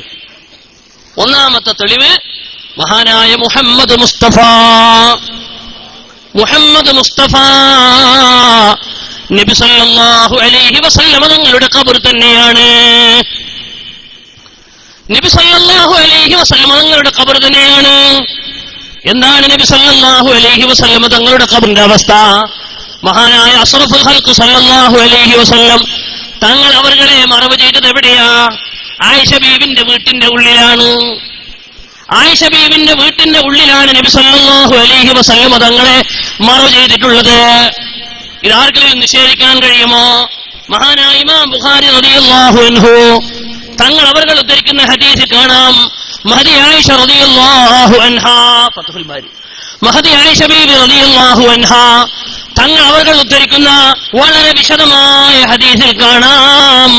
ഒന്നാമത്തെ തെളിവ് മഹാനായ മുഹമ്മദ് മുസ്തഫ നബി സല്ലല്ലാഹു അലൈഹി വസല്ലം തങ്ങളുടെ ഖബർ തന്നെയാണ്. നബി സല്ലല്ലാഹു അലൈഹി വസല്ലം തങ്ങളുടെ ഖബർ തന്നെയാണ്. എന്താണ് നബി സല്ലല്ലാഹു അലൈഹി വസല്ലം തങ്ങളുടെ ഖബറിന്റെ അവസ്ഥ? മഹാനായ അഷ്റഫുൽ ഖൽഖ് സല്ലല്ലാഹു അലൈഹി വസല്ലം തങ്ങൾ അവരുടെ മറവ് ചെയ്തത് എവിടെയാ? ആയിഷ ബീവിന്റെ വീട്ടിന്റെ ഉള്ളിലാണ്. ആയിഷ ബീവിന്റെ വീട്ടിന്റെ ഉള്ളിലാണ് നബി സല്ലല്ലാഹു അലൈഹി വസല്ലം തങ്ങളെ മറവ് ചെയ്തിട്ടുള്ളത്. ഇതാർക്കെങ്കിലും നിഷേധിക്കാൻ കഴിയുമോ? മഹാനായ ഇമാം ബുഖാരി റളിയല്ലാഹു അൻഹു തങ്ങൾ അവർ ഉദ്ധരിക്കുന്ന ഹദീസിൽ കാണാം, മഹദി ആയിഷ റളിയല്ലാഹു അൻഹാ, ഫത്ഹുൽ ബാരി, മഹദി ആയിഷ ബീവി റളിയല്ലാഹു അൻഹാ തങ്ങൾ അവർ ഉദ്ധരിക്കുന്ന വളരെ വിശദമായ ഹദീസിൽ കാണാം,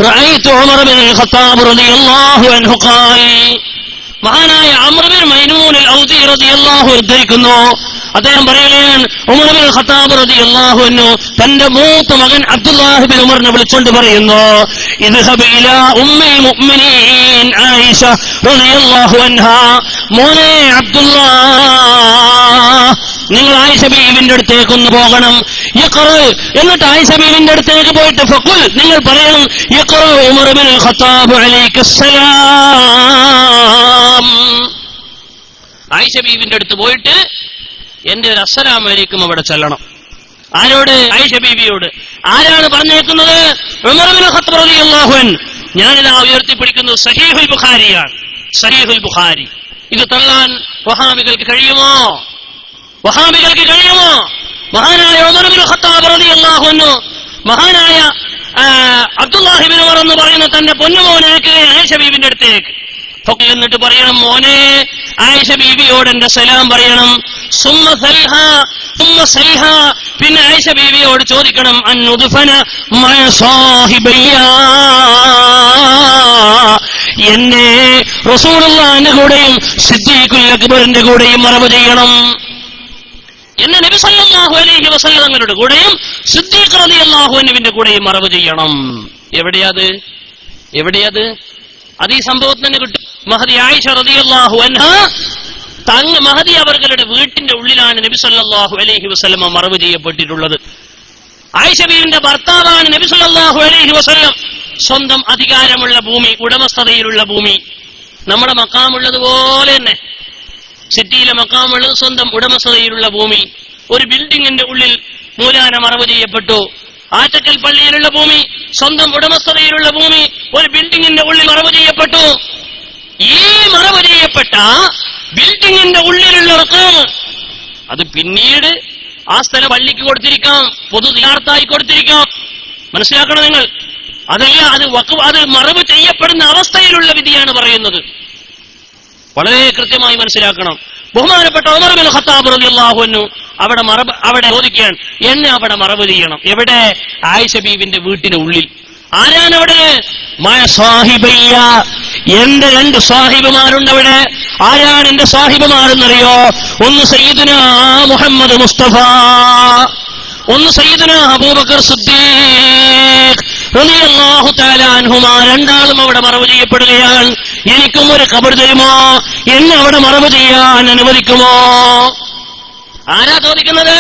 റഅയ്തു ഉമർ ഇബ്നുൽ ഖത്താബ് റളിയല്ലാഹു അൻഹു ഖാൽ, മഹാനായ അംർ ബിൻ മൈനൂൻ അൽ-ഔദി റളിയല്ലാഹു ഉദ്ധരിക്കുന്നു, അദ്ദേഹം പറയുകയാണ്, ഉമർ ഇബ്നുൽ ഖത്താബ് റളിയല്ലാഹു അൻഹു തന്റെ മൂത്ത മകൻ അബ്ദുല്ലാഹ് ബിൻ ഉമറിനെ വിളിച്ചുകൊണ്ട് പറയുന്നു, ഇദ്ഹബ് ഇലാ ഉമ്മിൽ മുഅ്മിനീൻ ആയിഷ റളിയല്ലാഹു അൻഹാ, മോനെ അബ്ദുല്ലാഹ്, നിങ്ങൾ ആയിഷ ബീവിന്റെ അടുത്തേക്ക് ഒന്ന് പോകണം. എന്നിട്ട് ആയിഷ ബീവിന്റെ അടുത്തേക്ക് പോയിട്ട് ഫഖുൽ, നിങ്ങൾ പറയണം, യഖറ ഉമർ ഇബ്നുൽ ഖത്താബ് അലൈഹിസ്സലാം. ആയിഷ ബീവിന്റെ അടുത്ത് പോയിട്ട് എന്റെ ഒരു അസ്സലാമു അലൈക്കും അവിടെ ചൊല്ലണം. ആരോട്? ആയിഷ ബീവിയോട്. ആരാണ് പറഞ്ഞേക്കുന്നത്? ഉമർ ഇബ്നുൽ ഖത്താബ് റളിയല്ലാഹു അൻഹു. ഞാനിതാ ഉയർത്തിപ്പിടിക്കുന്നത് സഹീഹുൽ ബുഖാരിയാണ്, സഹീഹുൽ ബുഖാരി. ഇത് തള്ളാൻ വഹാബികൾക്ക് കഴിയുമോ? വഹാബികൾക്ക് കഴിയുമോ? മഹാനായ ഉമർ ഇബ്നുൽ ഖത്താബ് റളിയല്ലാഹു അൻഹു മഹാനായ അബ്ദുല്ലാഹി ഇബ്നു ഉമർ എന്ന് പറയുന്ന തന്റെ പൊന്നുമോനാക്ക് ആയിഷ ബീവിന്റെ അടുത്തേക്ക് എന്നിട്ട് പറയണം, മോനെ ആയിഷ ബീവിയോട് എന്റെ സലാം പറയണം. പിന്നെ ആയിഷ ബീവിയോട് ചോദിക്കണം, എന്നെ റസൂലുള്ളാഹിന്റെ കൂടെയും സിദ്ദീഖുൽ അക്ബറിന്റെ കൂടെയും മറവ് ചെയ്യണം. എന്നെ നബി സല്ലല്ലാഹു അലൈഹി വസല്ലം തങ്ങളുടെ കൂടെയും സിദ്ദീഖ് റളിയല്ലാഹു അൻഹുവിന്റെ കൂടെയും മറവ് ചെയ്യണം. എവിടെയത്? അത് ഈ സംഭവത്തിൽ തന്നെ കിട്ടും. മഹദി ആയിഷ റളിയല്ലാഹു അൻഹാ മഹദി അവരുടെ വീട്ടിന്റെ ഉള്ളിലാണ് നബി സല്ലല്ലാഹു അലൈഹി വസല്ലം മറവ് ചെയ്യപ്പെട്ടിട്ടുള്ളത്. ആയിഷ ബീവിന്റെ ഭർത്താവാണ് നബി സല്ലല്ലാഹു അലൈഹി വസല്ലം. സ്വന്തം അധികാരമുള്ള ഭൂമി, ഉടമസ്ഥതയിലുള്ള ഭൂമി, നമ്മുടെ മക്കാമുള്ളതുപോലെ തന്നെ സിറ്റിയിലെ മക്കാമുള്ളത് സ്വന്തം ഉടമസ്ഥതയിലുള്ള ഭൂമി. ഒരു ബിൽഡിങ്ങിന്റെ ഉള്ളിൽ മൂലാന മറവ് ചെയ്യപ്പെട്ടു. ആറ്റക്കൽ പള്ളിയിലുള്ള ഭൂമി സ്വന്തം ഉടമസ്ഥതയിലുള്ള ഭൂമി, ഒരു ബിൽഡിങ്ങിന്റെ ഉള്ളിൽ മറവ് ചെയ്യപ്പെട്ടു. ഈ മറവ് ചെയ്യപ്പെട്ട ബിൽഡിങ്ങിന്റെ ഉള്ളിലുള്ളവർക്ക് അത് പിന്നീട് ആ സ്ഥലം പള്ളിക്ക് കൊടുത്തിരിക്കാം, പൊതു ദിയാർത്തായി കൊടുത്തിരിക്കാം. മനസ്സിലാക്കണം നിങ്ങൾ. അതല്ല, അത് മറവ് ചെയ്യപ്പെടുന്ന അവസ്ഥയിലുള്ള വിധിയാണ് പറയുന്നത്. വളരെ കൃത്യമായി മനസ്സിലാക്കണം. ബഹുമാനപ്പെട്ട ഉമർ ഇബ്നുൽ ഖത്താബ് റളിയല്ലാഹു അൻഹു അവിടെ ചോദിക്കുകയാണ്, എന്നെ അവിടെ മറവ് ചെയ്യണം. എവിടെ? ആയിഷ ബീവിന്റെ വീട്ടിന്റെ ഉള്ളിൽ. ആരാണ് അവിടെ? സാഹിബയ്യ, എന്റെ രണ്ട് സാഹിബുമാരുണ്ട് അവിടെ. ആരാണ് എന്റെ സാഹിബുമാരെന്നറിയോ? ഒന്ന് സയ്യിദുനാ മുഹമ്മദ് മുസ്തഫ, ഒന്ന് സയ്യിദുനാ അബൂബക്കർ സിദ്ദീഖ് റളിയല്ലാഹു തആല അൻഹുമാ. രണ്ടാളും അവിടെ മറവ് ചെയ്യപ്പെടുകയാണ്. എനിക്കും ഒരു ഖബർ തരുമോ? എന്നെ അവിടെ മറവ് ചെയ്യാൻ അനുവദിക്കുമോ? ആരാ ചോദിക്കുന്നത്?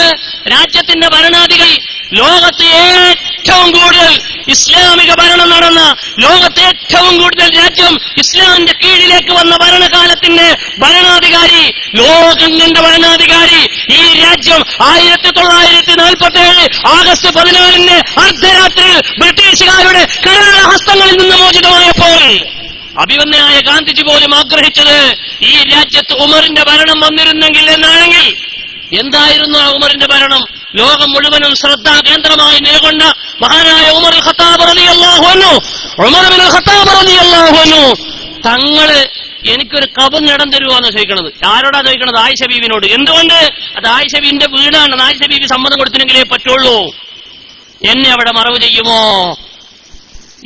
രാജ്യത്തിന്റെ ഭരണാധികാരി, ലോകത്ത് ഏറ്റവും കൂടുതൽ ഇസ്ലാമിക ഭരണം നടന്ന ലോകത്തെ ഏറ്റവും കൂടുതൽ രാജ്യം ഇസ്ലാമിന്റെ കീഴിലേക്ക് വന്ന ഭരണകാലത്തിന്റെ ഭരണാധികാരി, ലോകം കണ്ട ഭരണാധികാരി, ഈ രാജ്യം 1947 ആഗസ്റ്റ് 14 അർദ്ധരാത്രിയിൽ ബ്രിട്ടീഷുകാരുടെ കരാളഹസ്തങ്ങളിൽ നിന്ന് മോചിതമായപ്പോൾ അഭിവന്യനായ ഗാന്ധിജി പോലും ആഗ്രഹിച്ചത് ഈ രാജ്യത്ത് ഉമറിന്റെ ഭരണം വന്നിരുന്നെങ്കിൽ എന്നാണെങ്കിൽ. എന്തായിരുന്നു ആ ഉമറിന്റെ ഭരണം? ലോകം മുഴുവനും ശ്രദ്ധാ കേന്ദ്രമായി നിലകൊണ്ട മഹാനായ ഉമർ ഖത്താബ് റളിയല്ലാഹു അൻഹു, ഉമർ ഇബ്നുൽ ഖത്താബ് റളിയല്ലാഹു അൻഹു തങ്ങള് എനിക്കൊരു കബർ ഇടം തരുവാന്ന് ചോദിക്കണത്. ആരോടാ ചോദിക്കണത്? ആയിഷ ബീവിനോട്. എന്തുകൊണ്ട്? അത് ആയിഷ ബീവിന്റെ വീടാണ്. ആയിഷ ബീവി സമ്മതം കൊടുത്തില്ലെങ്കിലേ പറ്റുള്ളൂ. എന്നെ അവിടെ മറവ് ചെയ്യുമോ?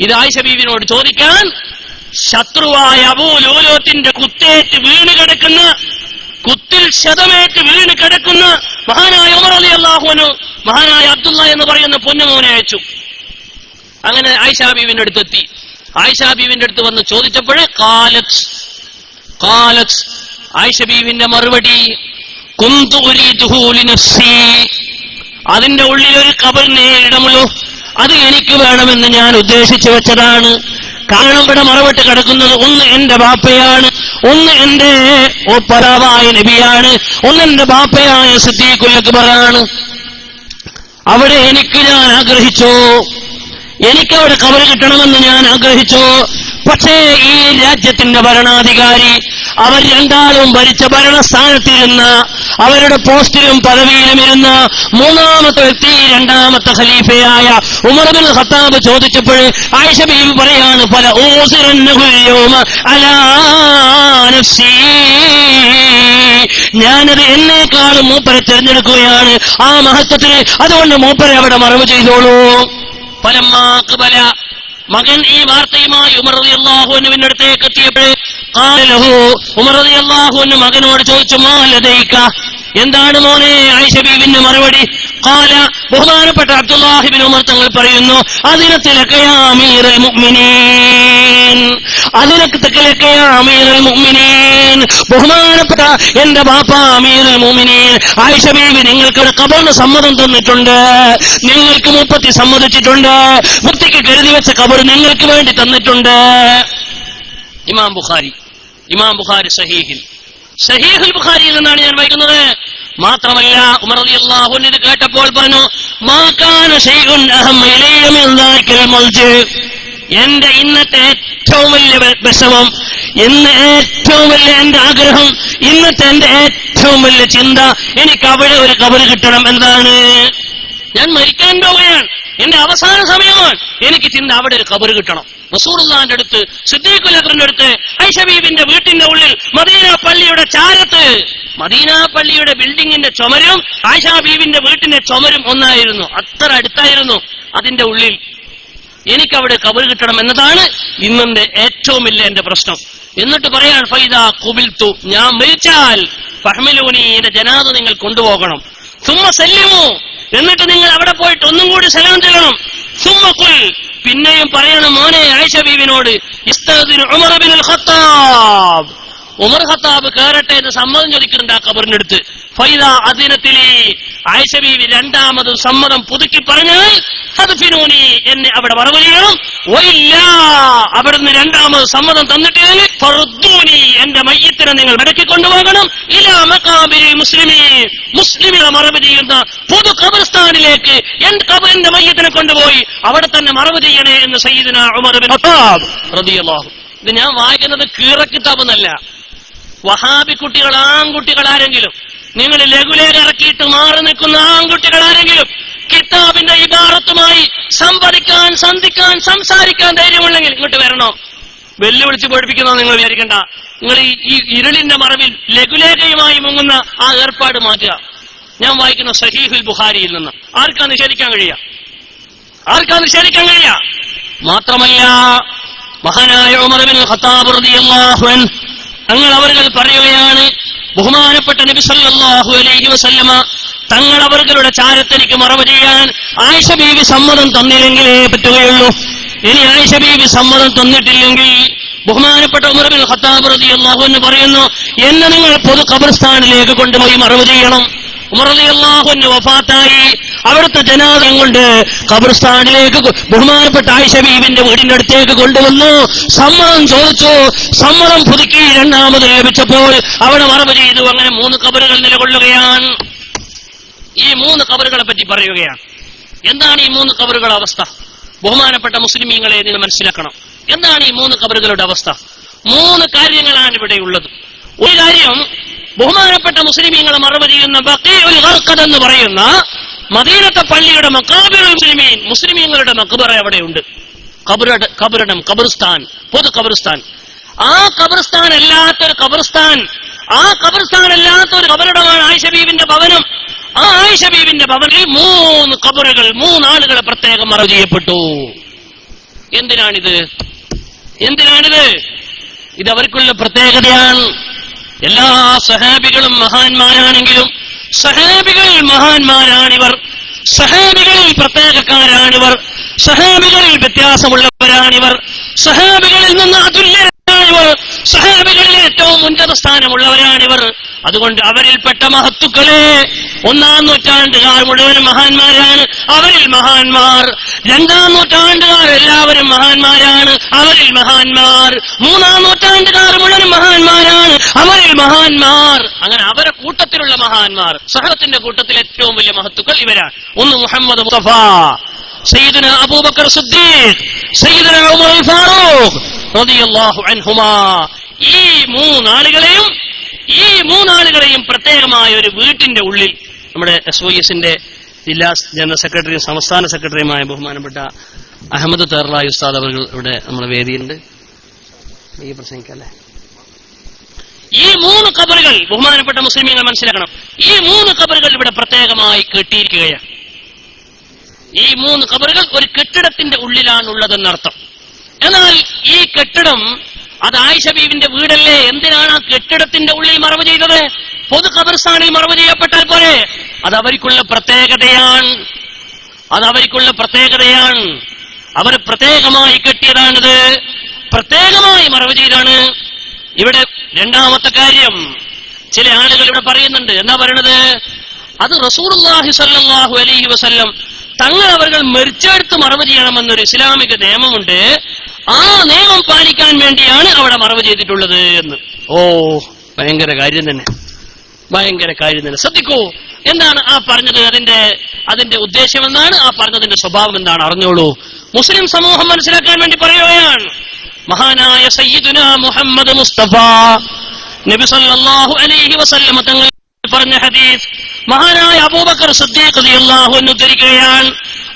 ഇത് ആയിഷ ബീവിനോട് ചോദിക്കാൻ ശത്രുവായ അബൂ ലൂലൂത്തിന്റെ കുത്തേറ്റ് വീണ് കിടക്കുന്ന, കുത്തിൽ ശതമേറ്റ് വീണ് കിടക്കുന്ന മഹാനായ ഉമർ റളിയല്ലാഹു അൻഹു മഹാനായ അബ്ദുള്ള എന്ന് പറയുന്ന പൊന്നുമോനെ അയച്ചു. അങ്ങനെ ആയിഷ ബീവിന്റെ അടുത്തെത്തി. ആയിഷ ബീവിന്റെ അടുത്ത് വന്ന് ചോദിച്ചപ്പോഴേ ഖാലത്ത് ആയിഷ ബീവിന്റെ മറുപടി, കുന്തു ഉരീദുഹു ലിനഫ്സി, അതിന്റെ ഉള്ളിൽ ഒരു ഖബറിനെ ഇടമുള്ളൂ, അത് എനിക്ക് വേണമെന്ന് ഞാൻ ഉദ്ദേശിച്ചു വെച്ചതാണ്. കാരണം ഇവിടെ മറവിട്ട് കിടക്കുന്നത് ഒന്ന് എന്റെ ബാപ്പയാണ്, ഒന്ന് എന്റെ ഒപ്പരാവായ നബിയാണ്, ഒന്ന് എന്റെ ബാപ്പയായ സിദ്ദീഖുൽ അക്ബറാണ്. അവിടെ ഞാൻ ആഗ്രഹിച്ചു, എനിക്കവിടെ ഖബർ കിട്ടണമെന്ന് ഞാൻ ആഗ്രഹിച്ചു. പക്ഷേ ഈ രാജ്യത്തിന്റെ ഭരണാധികാരി, അവർ രണ്ടാളും ഭരിച്ച ഭരണസ്ഥാനത്തിരുന്ന, അവരുടെ പോസ്റ്റിലും പദവിയിലും ഇരുന്ന മൂന്നാമത്തെ വ്യക്തി, രണ്ടാമത്തെ ഖലീഫയായ ഉമർ ഇബ്നുൽ ഖത്താബ് ചോദിച്ചപ്പോൾ ആയിഷ ബീവി പറയാണ്, ഫല ഊസിറന്നഹു യൗമ അലാ നഫ്സി, ഞാനത് എന്നേക്കാളും മൂപ്പരെ തിരഞ്ഞെടുക്കുകയാണ് ആ മഹത്വത്തിന്. അതുകൊണ്ട് മൂപ്പരെ അവിടെ മറവ് ചെയ്തോളൂ. ഫലമാഖബല, മകൻ ഈ വാർത്തയുമായി ഉമർ റളിയല്ലാഹു അൻഹുവിന്റെ അടുത്തേക്ക് എത്തിയപ്പോൾ ഖാലഹു, ഉമർ റളിയല്ലാഹു അൻഹു മകനോട് ചോദിച്ചു, മാ ലദൈക, എന്താണ് മോനെ ആയിഷ ബീവിന്റെ മറുപടി? ഖാല, ബഹുമാനപ്പെട്ട അബ്ദുല്ലാഹി ഇബ്നു ഉമർ തങ്ങൾ പറയുന്നു, അതിനത്തിലക യാ അമീറുൽ മുഅ്മിനീൻ, അതിനത്തിലക യാ അമീറുൽ മുഅ്മിനീൻ, ബഹുമാനപ്പെട്ട എന്റെ ബാപ്പ അമീറുൽ മുഅ്മിനീൻ, ആയിഷ ബീവി നിങ്ങൾക്ക് ഖബറിന് സമ്മതം തന്നിട്ടുണ്ട്, നിങ്ങൾക്ക് മുപ്പത്തി സമ്മതിച്ചിട്ടുണ്ട്, മുത്തിക്ക് കരുതി വെച്ച ഖബർ നിങ്ങൾക്ക് വേണ്ടി തന്നിട്ടുണ്ട്. ഇമാം ബുഖാരി സഹീഹുൽ ബുഖാരിയിൽ നിന്നാണ് ഞാൻ വായിക്കുന്നത്. മാത്രമല്ല ഉമർ റളിയല്ലാഹു അൻഹു ഇത് കേട്ടപ്പോൾ പറഞ്ഞു, മാ കാന ശൈഉൻ അഹമ്മ ഇലയ്യ മിൻ ദാലിക്കൽ മൽജ്, എന്റെ ഇന്നത്തെ ഏറ്റവും വലിയ വിഷമം, ഇന്ന് ഏറ്റവും വലിയ എന്റെ ആഗ്രഹം, ഇന്നത്തെ എന്റെ ഏറ്റവും വലിയ ചിന്ത, എനിക്ക് അവിടെ ഒരു ഖബർ കിട്ടണം. എന്താണ്? ഞാൻ മരിക്കാൻ പോവുകയാണ്, എന്റെ അവസാന സമയമാണ്, എനിക്ക് ചിന്ത അവിടെ ഒരു ഖബർ കിട്ടണം. റസൂലുള്ളാഹിന്റെ അടുത്ത്, സിദ്ദീഖുൽ അക്ബറിന്റെ അടുത്ത്, ആയിഷ ബീവിന്റെ വീട്ടിന്റെ ഉള്ളിൽ, മദീന പള്ളിയുടെ ചാരത്ത്, മദീന പള്ളിയുടെ ബിൽഡിങ്ങിന്റെ ചുമരും ആയിഷ ബീവിന്റെ വീട്ടിന്റെ ചുമരും ഒന്നായിരുന്നു, അത്ര അടുത്തായിരുന്നു. അതിന്റെ ഉള്ളിൽ എനിക്കവിടെ ഖബർ കിട്ടണം എന്നതാണ് ഇന്നെന്റെ ഏറ്റവും വലിയ എന്റെ പ്രശ്നം. എന്നിട്ട് പറയാൻ, ഫൈദാ ഖുബിൽതു, ഞാൻ മരിച്ചാൽ ഫഹ്മിലൂനി, എന്റെ ജനാസ നിങ്ങൾ കൊണ്ടുപോകണം. സുമ്മ സല്ലിമു, എന്നിട്ട് നിങ്ങൾ അവിടെ പോയിട്ട് ഒന്നും കൂടി സലാം ചെല്ലണം. സുമ്മ ഖുൽ, പിന്നെയും പറയണം മോനെ ആയിഷ ബീവിനോട്, ഇസ്തഅ്ദിനു ഉമർ ഇബ്നുൽ ഖത്താബ്, ഉമർ ഖത്താബ് കേറട്ടെ എന്ന് സമ്മതം ചോദിക്കുന്നുണ്ട് ആ ഖബറിന്റെ അടുത്ത്. ഫൈദാ അദിനത്തിലി, ആയിഷ ബീവി രണ്ടാമത് സമ്മതം പുതുക്കി പറഞ്ഞാൽ ഫദ്ഫിനൂനി, എന്നെ അവിടെ മറവ് ചെയ്യണം. വഇല്ല, അവിടുന്ന് രണ്ടാമത് സമ്മതം തന്നിട്ടില്ലെങ്കിൽ ഫറുദ്ദൂനി, എന്റെ മയ്യത്തിനെ നിങ്ങൾ മടക്കി കൊണ്ടുപോകണം. ഇലാ മഖാബിരിൽ മുസ്ലിമീൻ, മുസ്ലിമിനെ മറവ് ചെയ്യുന്ന പൊതു ഖബർസ്ഥാനിലേക്ക് എന്റെ മയ്യത്തിനെ കൊണ്ടുപോയി അവിടെ തന്നെ മറവ് ചെയ്യണേ എന്ന് സയ്യിദുനാ ഉമർ ഇബ്നുൽ ഖത്താബ് റളിയല്ലാഹു. ഇത് ഞാൻ വായിക്കുന്നത് കീറക്കിതാബ് എന്നല്ല. വഹാബി കുട്ടികൾ, ആൺകുട്ടികൾ ആരെങ്കിലും, നിങ്ങൾ ലഘുലേഖ ഇറക്കിയിട്ട് മാറി നിൽക്കുന്ന ആൺകുട്ടികൾ ആരെങ്കിലും കിതാബിന്റെ ഇബാറത്തുമായി സംവദിക്കാൻ, സന്ധിക്കാൻ, സംസാരിക്കാൻ ധൈര്യമുണ്ടെങ്കിൽ ഇങ്ങോട്ട് വരണോ. വെല്ലുവിളിച്ച് പഠിപ്പിക്കുന്നോ നിങ്ങൾ വിചാരിക്കണ്ട. നിങ്ങൾ ഈ ഇരുളിന്റെ മറവിൽ ലഘുലേഖയുമായി മുങ്ങുന്ന ആ ഏർപ്പാട് മാറ്റുക. ഞാൻ വായിക്കുന്ന സഹീഹുൽ ബുഖാരിയിൽ നിന്ന്. ആർക്കാ നിഷേധിക്കാൻ കഴിയുക? മാത്രമല്ല മഹാനായ ഉമർ ഇബ്നുൽ ഖത്താബ് റളിയല്ലാഹു അൻഹു തങ്ങൾ അവர்கள் പറയുകയാണ്, ബഹുമാനപ്പെട്ട നബി സല്ലല്ലാഹു അലൈഹി വസല്ലമ തങ്ങൾ അവരുടെ ചാരത്തെനിക്ക് മറവ് ചെയ്യാൻ ആയിഷ ബീവി സമ്മതം തന്നില്ലെങ്കിലേ പറ്റുകയുള്ളൂ. ഇനി ആയിഷ ബീവി സമ്മതം തന്നിട്ടില്ലെങ്കിൽ ബഹുമാനപ്പെട്ട ഉമർ ഇബ്നുൽ ഖത്താബ് റളിയല്ലാഹു അൻഹു പറയുന്നു, എന്നെ നിങ്ങൾ പൊതു ഖബർസ്ഥാനിലേക്ക് കൊണ്ടുപോയി മറവ് ചെയ്യണം. ഉമർ റളിയല്ലാഹു അൻഹു വഫാത്തായി. അവിടുത്തെ ജനാദം കൊണ്ട് ഖബർസ്ഥാനിലേക്ക് ബഹുമാനപ്പെട്ട ആയിഷ ബീവിന്റെ വീടിന്റെ അടുത്തേക്ക് കൊണ്ടുവന്നു. സമ്മതം ചോദിച്ചു. സമ്മതം പുതുക്കി രണ്ടാമത് ലഭിച്ചപ്പോൾ അവിടെ മറവ് ചെയ്തു. അങ്ങനെ 3 ഖബറുകൾ നിലകൊള്ളുകയാണ്. ഈ 3 ഖബറുകളെ പറ്റി പറയുകയാണ്. എന്താണ് ഈ 3 ഖബറുകളുടെ അവസ്ഥ? ബഹുമാനപ്പെട്ട മുസ്ലിമീങ്ങളെ നിങ്ങൾ മനസ്സിലാക്കണം. എന്താണ് ഈ 3 ഖബറുകളുടെ അവസ്ഥ? 3 കാര്യങ്ങളാണ് ഇവിടെ ഉള്ളത്. ഒരു കാര്യം, ബഹുമാനപ്പെട്ട മുസ്ലിമീങ്ങളെ മറവ് ചെയ്യുന്ന ബഖീഉൽ ഗർഖദ് എന്ന് പറയുന്ന മദീനത്തെ പള്ളിയുടെ മഖാബിറുൽ മുസ്ലിമീൻ, മുസ്ലിമീങ്ങളുടെ മഖ്ബറ അവിടെയുണ്ട്. ഖബറിടം, ഖബർസ്ഥാൻ, പൊതു ഖബർസ്ഥാൻ. ആ ഖബർസ്ഥാൻ അല്ലാത്തൊരു ഖബർസ്ഥാൻ, ആ ഖബർസ്ഥാൻ അല്ലാത്തൊരു ഖബറിടമാണ് ആയിഷ ബീവിന്റെ ഭവനം. ആ ആയിഷ ബീവിന്റെ ഭവനിൽ 3 ഖബറുകൾ, 3 ആളുകളെ പ്രത്യേകം മറവ് ചെയ്യപ്പെട്ടു. എന്തിനാണിത്? ഇത് അവർക്കുള്ള പ്രത്യേകതയാണ്. എല്ലാ സഹാബികളും മഹാന്മാരാണെങ്കിലും സഹാബികൾ മഹാന്മാരാണിവർ, സഹാബികളിൽ പ്രത്യേകക്കാരാണിവർ, സഹാബികളിൽ വ്യത്യാസമുള്ളവരാണിവർ, സഹാബികളിൽ നിന്ന് അതുല്യരാണിവർ, സഹാബികളിൽ ഏറ്റവും ഉന്നത സ്ഥാനമുള്ളവരാണിവർ. അതുകൊണ്ട് അവരിൽപ്പെട്ട മഹത്തുക്കളെ 1-ാം നൂറ്റാണ്ടുകാർ മുഴുവനും മഹാന്മാരാണ്, അവരിൽ മഹാന്മാർ. 2-ാം നൂറ്റാണ്ടുകാർ എല്ലാവരും മഹാന്മാരാണ്, അവരിൽ മഹാന്മാർ. 3-ാം നൂറ്റാണ്ടുകാർ മുഴുവനും മഹാന്മാരാണ്, അവരിൽ മഹാന്മാർ. അങ്ങനെ അവരെ കൂട്ടത്തിലുള്ള മഹാന്മാർ, സഹബത്തിന്റെ കൂട്ടത്തിൽ ഏറ്റവും വലിയ മഹത്തുക്കൾ ഇവരാണ്. ഒന്ന് മുഹമ്മദ് മുസ്തഫ, സയ്യിദുനാ അബൂബക്കർ സിദ്ദീഖ്, സയ്യിദുനാ ഉമർ ഫാറൂഖ് റളിയല്ലാഹു അൻഹുമാ. ഈ 3 ആളുകളെയും പ്രത്യേകമായ ഒരു വീട്ടിന്റെ ഉള്ളിൽ നമ്മുടെ SYSന്റെ ജില്ലാ ജനറൽ സെക്രട്ടറിയും സംസ്ഥാന സെക്രട്ടറിയുമായ ബഹുമാനപ്പെട്ട അഹമ്മദ് തേർലായി ഉസ്താദ് അവർ ഇവിടെ നമ്മുടെ വേദിയുണ്ട്. ഈ പ്രസംഗിക്കല്ലേ. ഈ 3 ഖബറുകൾ ബഹുമാനപ്പെട്ട മുസ്ലിമീങ്ങൾ മനസ്സിലാക്കണം. ഈ 3 ഖബറുകൾ ഇവിടെ പ്രത്യേകമായി കെട്ടിയിരിക്കുകയാണ്. ഈ 3 ഖബറുകൾ ഒരു കെട്ടിടത്തിന്റെ ഉള്ളിലാണുള്ളതെന്നർത്ഥം. എന്നാൽ ഈ കെട്ടിടം അത് ആയിഷ ബീവിന്റെ വീടല്ലേ? എന്തിനാണ് ആ കെട്ടിടത്തിന്റെ ഉള്ളിൽ മറവ് ചെയ്തത്? പൊതു ഖബർസ്ഥാനിൽ മറവ് ചെയ്യപ്പെട്ടാൽ പോലെ? അത് അവർക്കുള്ള പ്രത്യേകതയാണ്. അവർ പ്രത്യേകമായി കെട്ടിയതാണിത്, പ്രത്യേകമായി മറവ് ചെയ്താണ്. ഇവിടെ രണ്ടാമത്തെ കാര്യം, ചില ആളുകൾ ഇവിടെ പറയുന്നുണ്ട്. എന്താ പറയണത്? അത് റസൂലുള്ളാഹി സ്വല്ലല്ലാഹു അലൈഹി വസല്ലം തങ്ങൾ അവർ മരിച്ചെടുത്ത് മറവ് ചെയ്യണമെന്നൊരു ഇസ്ലാമിക നിയമമുണ്ട്. ആ നിയമം പാലിക്കാൻ വേണ്ടിയാണ് അവിടെ മറവ് ചെയ്തിട്ടുള്ളത് എന്ന്. ഭയങ്കര കാര്യം തന്നെ. ശ്രദ്ധിക്കൂ, എന്താണ് ആ പറഞ്ഞത്? അതിന്റെ ഉദ്ദേശം എന്താണ്? ആ പറഞ്ഞതിന്റെ സ്വഭാവം എന്താണ്? അറിഞ്ഞോളൂ. മുസ്ലിം സമൂഹം മനസ്സിലാക്കാൻ വേണ്ടി പറയുകയാണ്. മഹാനായ സയ്യിദുനാ മുഹമ്മദ് മുസ്തഫ നബി സല്ലല്ലാഹു അലൈഹി വസല്ലം തങ്ങൾ പറഞ്ഞ ഹദീസ് മഹാനായ അബൂബക്കർ സിദ്ദീഖ് റളിയല്ലാഹു അൻഹു ഉദ്ധരിക്കുകയാണ്.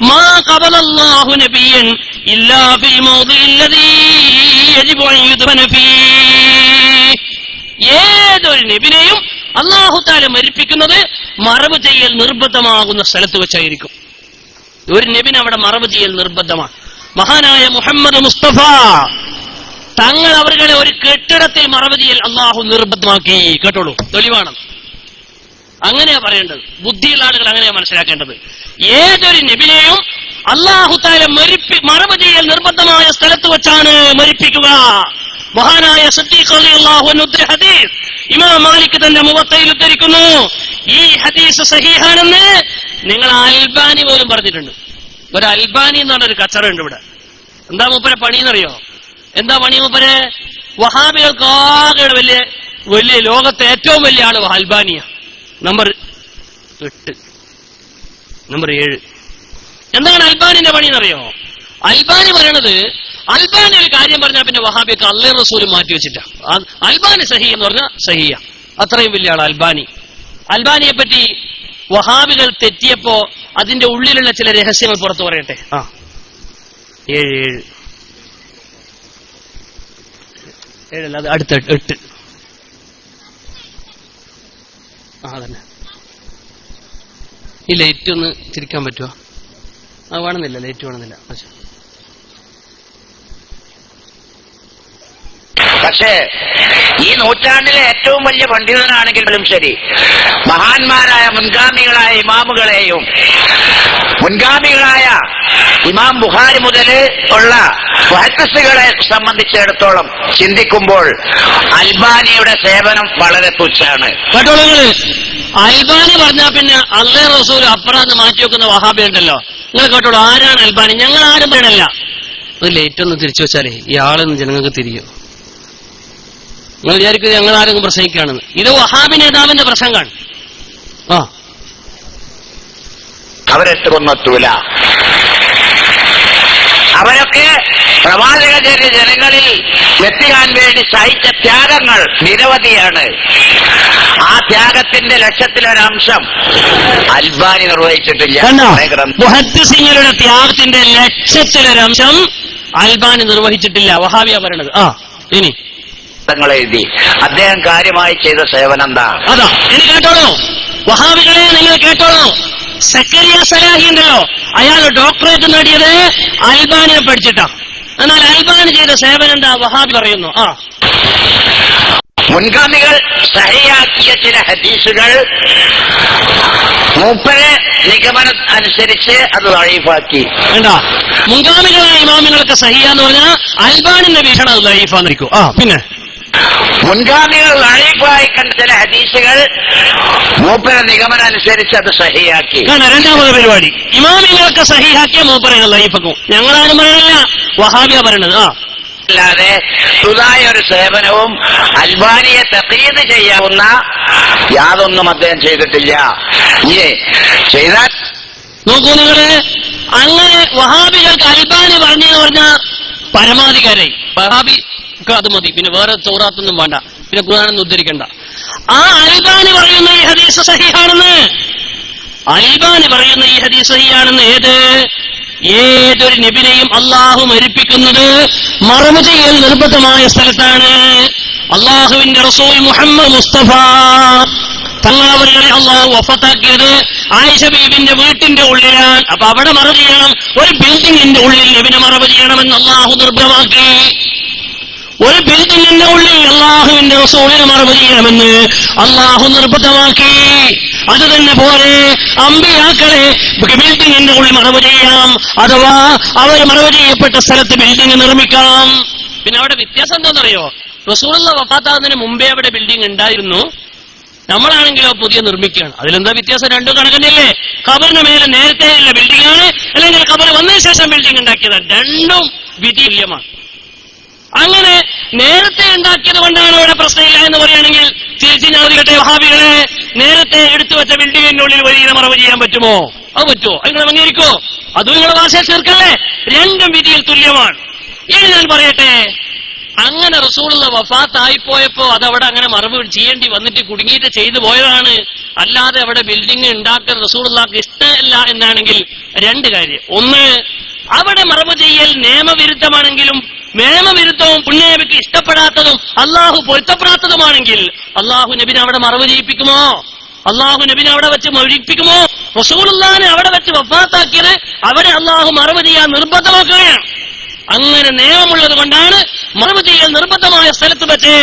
മാ ഖബലല്ലാഹു നബിയ്യൻ ഇല്ലാ ഫിൽ മൗദിഇല്ലദീ യജിബു അൻ യുദ്ഫന ഫീഹി. ഏതൊരു നബിയെയും അല്ലാഹു തആല മരിപ്പിക്കുന്നത് മറവ് ചെയ്യൽ നിർബന്ധമാകുന്ന സ്ഥലത്ത് വെച്ചായിരിക്കും. ഒരു നബിനെ അവിടെ മറവ് ചെയ്യൽ നിർബന്ധമാണ്. മഹാനായ മുഹമ്മദ് മുസ്തഫ തങ്ങൾ അവരുടെ ഒരു കെട്ടിടത്തിൽ മറവ് ചെയ്യൽ അല്ലാഹു നിർബന്ധമാക്കി. കേട്ടോളൂ, തെളിവാണ്. അങ്ങനെയാ പറയേണ്ടത്. ബുദ്ധിയുള്ള ആളുകൾ അങ്ങനെയാ മനസ്സിലാക്കേണ്ടത്. ഏതൊരു നബിയെയും അല്ലാഹു തആല മറവ് ചെയ്യൽ നിർബന്ധമായ സ്ഥലത്ത് വെച്ചാണ് മരിപ്പിക്കുക. മഹാനായ സിദ്ദീഖ് റളിയല്ലാഹു അൻഹു ഹദീസ് ഇമാം മാലിക് തന്റെ മുവത്തയിൽ ഉദ്ധരിക്കുന്നു. ഈ ഹദീസ് സഹീഹാണെന്ന് നിങ്ങൾ അൽബാനി പോലും പറഞ്ഞിട്ടുണ്ട്. ഒരു അൽബാനി എന്ന് പറഞ്ഞൊരു കച്ചറുണ്ട് ഇവിടെ. എന്താ മൂപ്പരെ പണിയെന്നറിയോ? എന്താ പണി മൂപ്പരെ? വഹാബികൾക്കാകെ വലിയ ലോകത്തെ ഏറ്റവും വലിയ ആള് അൽബാനിയ. Number 8, number 7. എന്താണ് അൽബാനിന്റെ പണി എന്നറിയോ? അൽബാനി പറയണത്, അൽബാനി ഒരു കാര്യം പറഞ്ഞാൽ പിന്നെ വഹാബിയൊക്കെ അള്ളാഹു റസൂലും മാറ്റി വെച്ചിട്ടാ. അൽബാനി സഹി എന്ന് പറഞ്ഞാൽ സഹിയ. അത്രയും വലിയ ആൾ അൽബാനി. അൽബാനിയെ പറ്റി വഹാബികൾ തെറ്റിയപ്പോ അതിന്റെ ഉള്ളിലുള്ള ചില രഹസ്യങ്ങൾ പുറത്തു പറയട്ടെ. 7 അല്ല, അത് അടുത്ത 8. അതന്നെ. ഈ ലൈറ്റ് ഒന്ന് തിരിക്കാൻ പറ്റുമോ? വേണമെന്നില്ല, ലൈറ്റ് വേണമെന്നില്ല. പക്ഷേ ഈ നൂറ്റാണ്ടിലെ ഏറ്റവും വലിയ പണ്ഡിതനാണെങ്കിലും ശരി, മഹാന്മാരായ മുൻഗാമികളായ ഇമാമുകളെയും മുൻഗാമികളായ ഇമാം ബുഖാരി മുതൽ ഉള്ള മുഹദ്ദിസുകളെ സംബന്ധിച്ചിടത്തോളം ചിന്തിക്കുമ്പോൾ അൽബാനിയുടെ സേവനം വളരെ തുച്ഛാണ്. അൽബാനി പറഞ്ഞാൽ പിന്നെ അള്ളാഹ് റസൂൽ അപ്പുറത്ത് മാറ്റി വെക്കുന്ന വഹാബി ഉണ്ടല്ലോ. നിങ്ങൾ കേട്ടോളൂ, ആരാണ് അൽബാനി? ഞങ്ങൾ ആരും പറയണല്ല. ഒരു ലേറ്റ് ഒന്ന് തിരിച്ചു വെച്ചാലേ ഇയാളെന്ന് ജനങ്ങൾക്ക് തിരിയും. നിങ്ങൾ വിചാരിക്കുന്നത് ഞങ്ങൾ ആരെങ്കിലും പ്രസംഗിക്കുകയാണെന്ന്. ഇത് വഹാബി നേതാവിന്റെ പ്രസംഗമാണ്. അവരെട്ട് കൊന്നെത്തൂല. അവരൊക്കെ പ്രവാചകചര്യ ജനങ്ങളിൽ എത്തിക്കാൻ വേണ്ടി സഹിച്ച ത്യാഗങ്ങൾ നിരവധിയാണ്. ആ ത്യാഗത്തിന്റെ ലക്ഷത്തിലൊരംശം അൽബാനി നിർവഹിച്ചിട്ടില്ല. മുഹദ്ദിസീങ്ങളുടെ ത്യാഗത്തിന്റെ ലക്ഷത്തിലൊരംശം അൽബാനി നിർവഹിച്ചിട്ടില്ല. വഹാബിയ പറയണത്. ഇനി എഴുതി അദ്ദേഹം കാര്യമായി ചെയ്ത സേവനം എന്താ? അതാ ഇനി കേട്ടോളൂ വഹാബികളെ, നിങ്ങൾ കേട്ടോളൂ. സക്കരിയ സലാഹി ഉണ്ടല്ലോ, അയാൾ ഡോക്ടറേറ്റ് നേടിയത് അൽബാനിയെ പഠിച്ചിട്ടാ. എന്നാൽ അൽബാനി ചെയ്ത സേവനം എന്താ? വഹാബി പറയുന്നു. മുൻഗാമികൾ സഹിയാക്കിയ ചില ഹദീസുകൾ മൂപ്പരെ നിഗമനം അനുസരിച്ച് അത് ദഈഫാക്കി. വേണ്ട, മുൻഗാമികളായ ഇമാമികളൊക്കെ സഹിയാന്ന് പറഞ്ഞാൽ അൽബാനിന്റെ വീക്ഷണം അത് ദഈഫാന്നിരിക്കും. പിന്നെ മുൻഗാമികൾ ദഈഫായി കണ്ട ചില ഹദീസുകൾ മൂപ്പരെ നിഗമനം അനുസരിച്ച് അത് സഹിയാക്കി. രണ്ടാമത് പരിപാടി, ഇമാമികളൊക്കെ സഹിയാക്കിയ മൂപ്പരെ ദഈഫാക്കും. ഞങ്ങളാരും പറയണില്ല, വഹാബിയ പറയണത്. അല്ലാതെ പുതുതായ ഒരു സേവനവും അൽബാനിയെ തഖ്ലീദ് ചെയ്യാവുന്ന യാതൊന്നും അദ്ദേഹം ചെയ്തിട്ടില്ല. ചെയ്താൽ നോക്കൂ നിങ്ങള്, അങ്ങനെ വഹാബികൾക്ക് അൽബാനി പറഞ്ഞെന്ന് പറഞ്ഞാൽ പരമാധികാരായി. വഹാബി അത് മതി, പിന്നെ വേറെ തൗറാത്തൊന്നും വേണ്ട, പിന്നെ ഖുർആനൊന്നും ഉദ്ധരിക്കണ്ട. ആ അൽബാനി പറയുന്ന ഈ ഹദീസ് സഹിഹാണെന്ന്, അൽബാനി പറയുന്ന ഈ ഹദീസ് സഹിഹാണെന്ന്. ഏതൊരു നബിനെയും അള്ളാഹു മരിപ്പിക്കുന്നത് മറവ് ചെയ്യൽ നിർബന്ധമായ സ്ഥലത്താണ്. അള്ളാഹുവിന്റെ റസൂൽ മുഹമ്മദ് മുസ്തഫ തങ്ങളവരെ അള്ളാഹു വഫാത്താക്കിയത് ആയിഷ ബീബിന്റെ വീട്ടിന്റെ ഉള്ളിലാണ്. അപ്പൊ അവിടെ മറവ് ചെയ്യണം. ഒരു ബിൽഡിങ്ങിന്റെ ഉള്ളിൽ നബിനെ മറവ് ചെയ്യണമെന്ന് അള്ളാഹു നിർബന്ധമാക്കി. ഒരു ബിൽഡിങ്ങിന്റെ ഉള്ളിൽ അള്ളാഹുവിന്റെ റസൂലിനെ മറവ് ചെയ്യണമെന്ന് അള്ളാഹു നിർബന്ധമാക്കി. അത് തന്നെ പോലെ അമ്പിയാക്കളെ ബിൽഡിങ്ങിന്റെ ഉള്ളിൽ മറവ് ചെയ്യാം, അഥവാ അവർ മറവ് ചെയ്യപ്പെട്ട സ്ഥലത്ത് ബിൽഡിംഗ് നിർമ്മിക്കാം. പിന്നെ അവിടെ വ്യത്യാസം എന്താണെന്നറിയോ? റസൂലുള്ള വഫാത്താകുന്നതിന് മുമ്പേ അവിടെ ബിൽഡിംഗ് ഉണ്ടായിരുന്നു, നമ്മളാണെങ്കിലോ പുതിയ നിർമ്മിക്കുകയാണ്. അതിലെന്താ വ്യത്യാസം? രണ്ടും കണക്കന്നെയല്ലേ? ഖബറിന് മേലെ നേരത്തെയുള്ള ബിൽഡിംഗ് ആണ്, അല്ലെങ്കിൽ ഖബർ വന്നതിന് ശേഷം ബിൽഡിംഗ് ഉണ്ടാക്കിയതാണ്. രണ്ടും വിധിതുല്യമാണ്. അങ്ങനെ നേരത്തെ ഉണ്ടാക്കിയത് കൊണ്ടാണ് അവിടെ പ്രശ്നമില്ല എന്ന് പറയുകയാണെങ്കിൽ തിരിച്ചിനാദികട്ടെ വഹാബികളെ, നേരത്തെ എടുത്തു വെച്ച ബിൽഡിങ്ങിന്റെ ഉള്ളിൽ വലിയ മറവ് ചെയ്യാൻ പറ്റുമോ? അത് പറ്റുമോ? അത് നിങ്ങൾ അംഗീകരിക്കോ? അതും നിങ്ങളെ ഭാഷയെ ചേർക്കല്ലേ? രണ്ടും വിധിയിൽ തുല്യമാണ്. ഇനി ഞാൻ പറയട്ടെ, അങ്ങനെ റസൂലുള്ള വഫാത്തായിപ്പോയപ്പോ അതവിടെ അങ്ങനെ മറവ് ചെയ്യേണ്ടി വന്നിട്ട് കുടുങ്ങിയിട്ട് ചെയ്തു പോയതാണ്. അല്ലാതെ അവിടെ ബിൽഡിംഗ് ഉണ്ടാക്കാൻ റസൂലുള്ളാഹിക്ക് ഇഷ്ടമല്ല എന്നാണെങ്കിൽ രണ്ട് കാര്യം. ഒന്ന്, അവിടെ മറവ് ചെയ്യൽ നിയമവിരുദ്ധമാണെങ്കിലും നിയമവിരുദ്ധവും പുണ്യനബിക്ക് ഇഷ്ടപ്പെടാത്തതും അള്ളാഹു പൊരുത്തപ്പെടാത്തതുമാണെങ്കിൽ അള്ളാഹു നബിനെ അവിടെ മറവ് ചെയ്യിപ്പിക്കുമോ? അള്ളാഹു നബിനെ അവിടെ വെച്ച് മരിപ്പിക്കുമോ? റസൂലുള്ളാഹിനെ അവിടെ വെച്ച് വഫാത്താക്കിയത് അവിടെ അള്ളാഹു മറവ് ചെയ്യാൻ നിർബന്ധമാക്കുകയാണ്. അങ്ങനെ നിയമമുള്ളത് കൊണ്ടാണ് മറവ് ചെയ്യൽ നിർബന്ധമായ സ്ഥലത്ത് വെച്ച്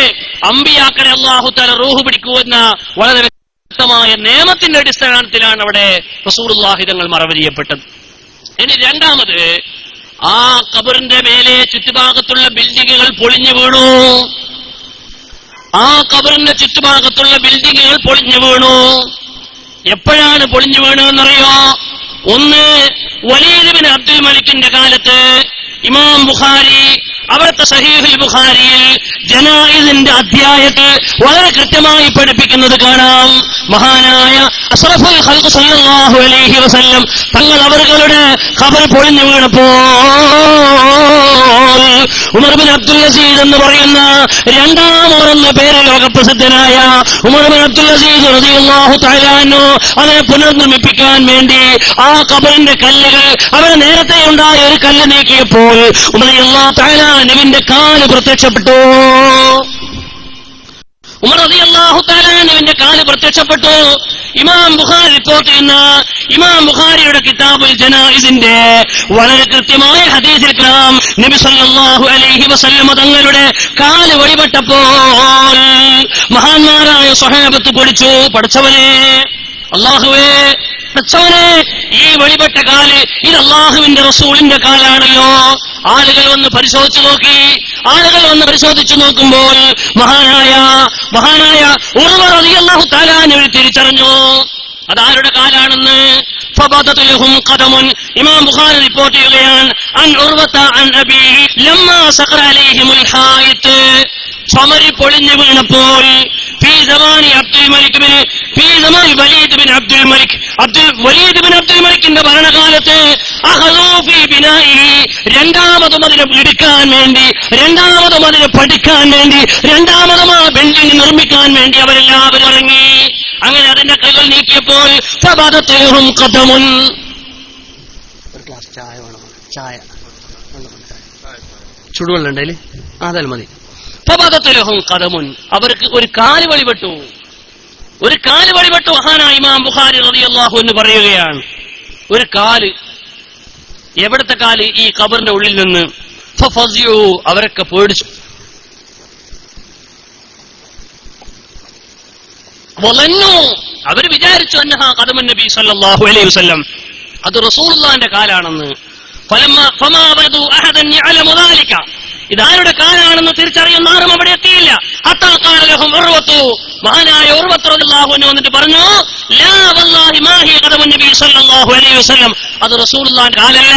അമ്പിയാക്കളെ അള്ളാഹു തആല റൂഹ് പിടിക്കുമെന്ന വളരെ വ്യക്തമായ നിയമത്തിന്റെ അടിസ്ഥാനത്തിലാണ് അവിടെ റസൂലുള്ളാഹി തങ്ങൾ മറവ് ചെയ്യപ്പെട്ടത്. ഇനി രണ്ടാമത്, ആ ഖബറിന്റെ മേലെ ചുറ്റുഭാഗത്തുള്ള ബിൽഡിങ്ങുകൾ പൊളിഞ്ഞു വീണു. ആ ഖബറിന്റെ ചുറ്റുഭാഗത്തുള്ള ബിൽഡിങ്ങുകൾ പൊളിഞ്ഞു വീണു. എപ്പോഴാണ് പൊളിഞ്ഞു വീണതെന്നറിയോ? ഒന്ന്, വലീദ് ബിൻ അബ്ദുൽ മലിക്കിന്റെ കാലത്ത് ഇമാം ബുഖാരി അവിടുത്തെ സഹീഹുൽ ബുഖാരിയിൽ ജനായിസിന്റെ അധ്യായത്തിൽ വളരെ കൃത്യമായി പഠിപ്പിക്കുന്നത് കാണാം. മഹാനായ അഷ്റഫുൽ ഖൽഖ് സല്ലല്ലാഹു അലൈഹി വസല്ലം തങ്ങൾ അവരുടെ ഖബർ പൊളിഞ്ഞു വീണപ്പോൾ ഉമർ ബിൻ അബ്ദുൽ അസീസ് എന്ന് പറയുന്ന രണ്ടാമതെന്ന പേര് ലോകപ്രസിദ്ധനായ ഉമർ ബിൻ അബ്ദുൽ അസീസ് റളിയല്ലാഹു തആല അൻഹു അതിനെ പുനർനിർമ്മിപ്പിക്കാൻ വേണ്ടി ആ ഖബറിന്റെ കല്ലുകൾ അവർ നേരത്തെ ഉണ്ടായ ഒരു കല്ല് നീക്കിയപ്പോൾ ഉമർ റളിയല്ലാഹു തആല നബിന്റെ കാല് പ്രത്യക്ഷപ്പെട്ടു. ഉമർ റളിയല്ലാഹു തആല നബിന്റെ കാല് പ്രത്യക്ഷപ്പെട്ടു. ഇമാം ബുഖാരി റിപ്പോർട്ട് ചെയ്യുന്ന ഇമാം ബുഖാരിയുടെ കിതാബുൽ ജനായിസിന്റെ വളരെ കൃത്യമായ ഹദീസിൽ കാണാം, നബി സല്ലല്ലാഹു അലൈഹി വസല്ലം തങ്ങളുടെ കാല് വഴിപെട്ടപ്പോൾ മഹാന്മാരായ സ്വഹാബത്ത് പഠിച്ചു, പഠിച്ചവനെ അല്ലാഹുവേ, പഠിച്ചവനെ, ഈ വഴിപെട്ട കാല് ഇത് അല്ലാഹുവിന്റെ റസൂലിന്റെ കാലാണല്ലോ. ആളുകൾ ഒന്ന് പരിശോധിച്ചു നോക്കി. ആളുകൾ വന്ന് പരിശോധിച്ചു നോക്കുമ്പോൾ മഹാനായ ഉർവ റളിയല്ലാഹു തആല അൻഹു തിരിച്ചറിഞ്ഞു അതാരുടെ കാലാണെന്ന്. ഫബദത ലഹും ഖദമുൻ, ഇമാം ബുഖാരി റിപ്പോർട്ട് ചെയ്യുകയാണ്, അൻ ഉർവത അൻ അബീഹി ലമ്മാ സഖറ അലൈഹിമുൽ ഹായിത്ത്, ചുമരി പൊളിഞ്ഞു വീണപ്പോൾ വലീദ് ബിൻ അബ്ദുൽ മലിക്കിന്റെ ഭരണകാലത്ത് രണ്ടാമതും അതിനെ ഇടിക്കാൻ വേണ്ടി, രണ്ടാമതും അതിനെ പഠിക്കാൻ വേണ്ടി, രണ്ടാമതും ആ ബിൽഡിംഗ് നിർമ്മിക്കാൻ വേണ്ടി അവരെല്ലാവരും ഇറങ്ങി. അങ്ങനെ അതിന്റെ കൈകൾ നീക്കിയപ്പോൾ ഒരു ഗ്ലാസ് ചായ വേണം, ചായ ചുടുവെള്ളം ഉണ്ടല്ലേ, അതായാലും മതി. ഫബദതുലഹും ഖദമുൻ, അവർക്ക് ഒരു കാല് വഴിപെട്ടു, ഒരു കാല് വഴിപെട്ടു. മഹാനായ ഇമാം ബുഖാരി റളിയല്ലാഹു അൻഹു പറയുകയാണ്, ഒരു കാല്, എവിടത്തെ കാല്? ഈ ഖബറിന്റെ ഉള്ളിൽ നിന്ന്. ഫഫസിഉ, അവരൊക്കെ പേടിച്ചു. വലന്നു, അവർ വിചാരിച്ചു അന്നഹാ ഖദമുൻ നബി സല്ലല്ലാഹു അലൈഹി വസല്ലം, അത് റസൂലുള്ളാഹിന്റെ കാലാണെന്ന്. ഫമാ വദു അഹദൻ യഅലമു ദാലിക, ഇതാരുടെ കാലാണെന്ന് തിരിച്ചറിയുന്ന ആരും അവിടെ എത്തിയില്ല. ഹത്താ ഖാല ലഹും ഉർവതു, മഹാനായ ഉർവത റളിയല്ലാഹു അൻഹു വന്നിട്ട് പറഞ്ഞു, ലാ വല്ലാഹി മാ ഹി ഖദമുൻ നബി സല്ലല്ലാഹു അലൈഹി വസല്ലം, അത് റസൂലുള്ളാഹിന്റെ കാലല്ല,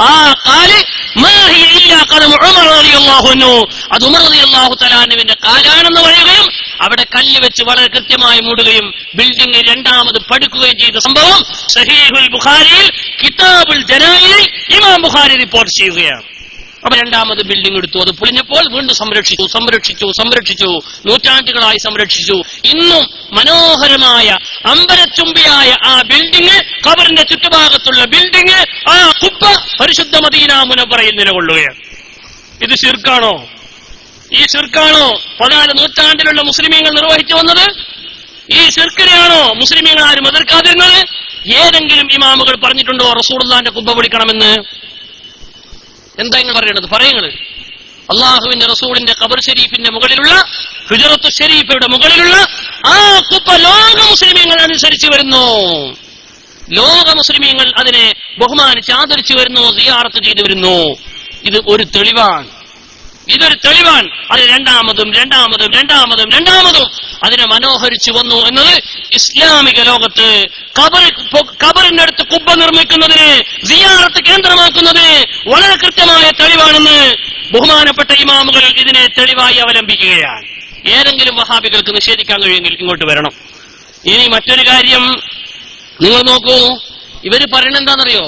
ആ കാല് മാ ഹി ഇല്ലാ ഖദമു ഉമർ റളിയല്ലാഹു അൻഹു, അത് ഉമർ റളിയല്ലാഹു തആല അൻഹുവിന്റെ കാലാണെന്ന് പറയുകയും അവിടെ കല്ല് വെച്ച് വളരെ കൃത്യമായി മൂടുകയും ബിൽഡിംഗ് രണ്ടാമത് പടുക്കുകയും ചെയ്ത സംഭവം സഹീഹുൽ ബുഖാരിയിൽ കിതാബുൽ ജനായിസിൽ ഇമാം ബുഖാരി റിപ്പോർട്ട് ചെയ്യുകയാണ്. അപ്പൊ രണ്ടാമത് ബിൽഡിംഗ് എടുത്തു, അത് പൊളിഞ്ഞപ്പോൾ വീണ്ടും സംരക്ഷിച്ചു, നൂറ്റാണ്ടുകളായി സംരക്ഷിച്ചു. ഇന്നും മനോഹരമായ അമ്പരച്ചുംബിയായ ആ ബിൽഡിംഗ്, ഖബറിന്റെ ചുറ്റുഭാഗത്തുള്ള ബിൽഡിംഗ്, ആ കുബ്ബ പരിശുദ്ധ മദീന മുനവ്വറയിൽ നിലകൊള്ളുകയാണ്. ഇത് ശിർക്കാണോ? ഈ ശിർക്കാണോ 14 നൂറ്റാണ്ടിലുള്ള മുസ്ലിമീങ്ങൾ നിർവഹിച്ചു വന്നത്? ഈ ശിർക്കിനെയാണോ മുസ്ലിമീങ്ങൾ ആരും എതിർക്കാതിരുന്നത്? ഏതെങ്കിലും ഇമാമുകൾ പറഞ്ഞിട്ടുണ്ടോ റസൂലുള്ളാഹിന്റെ കുബ്ബ പൊളിക്കണമെന്ന്? എന്താ ഇങ്ങനെ പറയണത്? പറയുന്നത് അള്ളാഹുവിന്റെ റസൂലിന്റെ ഖബർ ഷരീഫിന്റെ മുകളിലുള്ള, ഹുജറത്തു ഷരീഫയുടെ മുകളിലുള്ള ആ കുബ്ബ ലോക മുസ്ലിമീങ്ങൾ അനുസരിച്ച് വരുന്നു, ലോക മുസ്ലിമീങ്ങൾ അതിനെ ബഹുമാനിച്ച് ആദരിച്ചു വരുന്നു, സിയാറത്ത് ചെയ്തു വരുന്നു. ഇത് ഒരു തെളിവാണ്, ഇതൊരു തെളിവാണ്. അത് രണ്ടാമതും അതിനെ മനോഹരിച്ചു വന്നു എന്നത് ഇസ്ലാമിക ലോകത്ത് ഖബറിന്റെ അടുത്ത് കുബ്ബ നിർമ്മിക്കുന്നതിന്, സിയാറത്ത് കേന്ദ്രമാക്കുന്നതിന് വളരെ കൃത്യമായ തെളിവാണെന്ന് ബഹുമാനപ്പെട്ട ഇമാമുകൾ ഇതിനെ തെളിവായി അവലംബിക്കുകയാണ്. ഏതെങ്കിലും വഹാബികൾക്ക് നിഷേധിക്കാൻ കഴിയുമെങ്കിൽ ഇങ്ങോട്ട് വരണം. ഇനി മറ്റൊരു കാര്യം നിങ്ങൾ നോക്കൂ, ഇവര് പറയുന്നത് എന്താണെന്നറിയോ?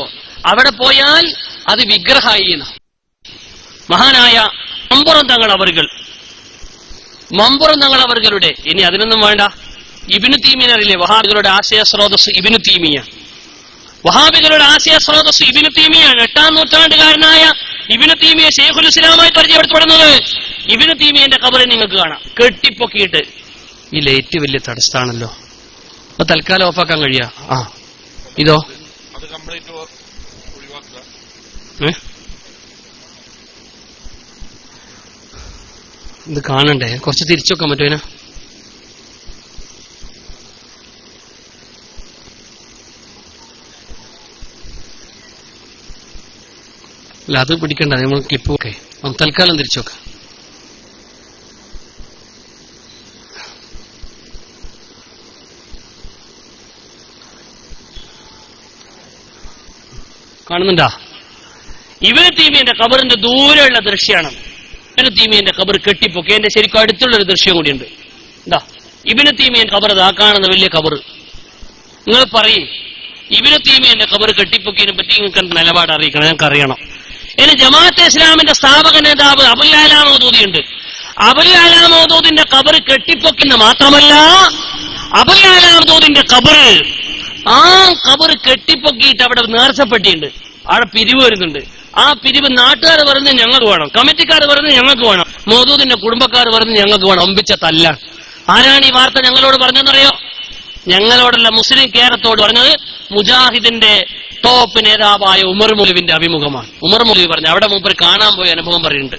അവിടെ പോയാൽ അത് വിഗ്രഹായി. മഹാനായ മമ്പുറം തങ്ങൾ അവറുകളുടെ, ഇനി അതിനൊന്നും വേണ്ട, ഇബ്നു തീമിയ അറിയില്ലേ? വഹാബികളുടെ ആശയ സ്രോതസ് ഇബ്നു തീമിയ, വഹാബികളുടെ ആശയ സ്രോതസ് ഇബ്നു തീമിയാണ്. 8ാം നൂറ്റാണ്ടുകാരനായ ഇബ്നു തീമിയ ശൈഖുൽ ഇസ്ലാമായി പരിചയപ്പെടുത്തപ്പെടുന്നത്. ഇബ്നു തീമിയന്റെ ഖബറിൽ നിങ്ങൾക്ക് കാണാം കെട്ടിപ്പൊക്കിയിട്ട്. ഈ ലൈറ്റ് വലിയ തടസ്സാണല്ലോ, അപ്പൊ തൽക്കാലം ഓഫാക്കാൻ കഴിയാ? ഇതോ ഇത് കാണണ്ടേ? കുറച്ച് തിരിച്ചു വെക്കാൻ പറ്റുമോ? അല്ല, അത് പിടിക്കണ്ട, നമ്മൾ ക്ലിപ്പ് ഒക്കെ തൽക്കാലം തിരിച്ചു വെക്കാം. കാണുന്നുണ്ടാ? ഇബ്നു തീമിയന്റെ ഖബറിന്റെ ദൂരെയുള്ള ദൃശ്യമാണ്. ഇബ്നു തീമിയന്റെ ഖബർ കെട്ടിപ്പൊക്കെ എന്റെ ശരിക്കും അടുത്തുള്ളൊരു ദൃശ്യം കൂടിയുണ്ട്. എന്താ ഇബ്നു തീമിയൻ ഖബർ? ആ കാണുന്ന വലിയ ഖബർ. നിങ്ങൾ പറയും ഇബ്നു തീമിയന്റെ ഖബർ കെട്ടിപ്പൊക്കിയതിനെ പറ്റി നിങ്ങൾക്ക് എന്ത് നിലപാട് അറിയിക്കണം? ഞങ്ങൾക്ക് അറിയണം. ഇനി ജമാഅത്തെ ഇസ്ലാമിന്റെ സ്ഥാപക നേതാവ് അബുൽ അലാ മൗദൂദിയുണ്ട്. അബുൽ അലാ മൗദൂദിന്റെ ഖബർ കെട്ടിപ്പൊക്കുന്ന മാത്രമല്ല, അബുൽ അലാ മൗദൂദിന്റെ ഖബർ, ആ ഖബർ കെട്ടിപ്പൊക്കിയിട്ട് അവിടെ നേർച്ചപ്പെട്ടിയുണ്ട്. അവിടെ പിരിവ് വരുന്നുണ്ട്. ആ പിരിവ് നാട്ടുകാർ പറഞ്ഞ് ഞങ്ങൾക്ക് വേണം, കമ്മിറ്റിക്കാർ പറഞ്ഞ് ഞങ്ങൾക്ക് വേണം, മൗദൂദിന്റെ കുടുംബക്കാർ പറഞ്ഞ് ഞങ്ങൾക്ക് വേണം. ഒമ്പിച്ച തല്ലാണ്. ആരാണ് ഈ വാർത്ത ഞങ്ങളോട് പറഞ്ഞതെന്നറിയോ? ഞങ്ങളോടല്ല, മുസ്ലിം കേരളത്തോട് പറഞ്ഞത് മുജാഹിദിന്റെ ടോപ്പ് നേതാവായ ഉമർ മൗലവിന്റെ അഭിമുഖമാണ്. ഉമർ മൗലവി പറഞ്ഞു, അവിടെ മൂപ്പർ കാണാൻ പോയ അനുഭവം പറയുന്നുണ്ട്.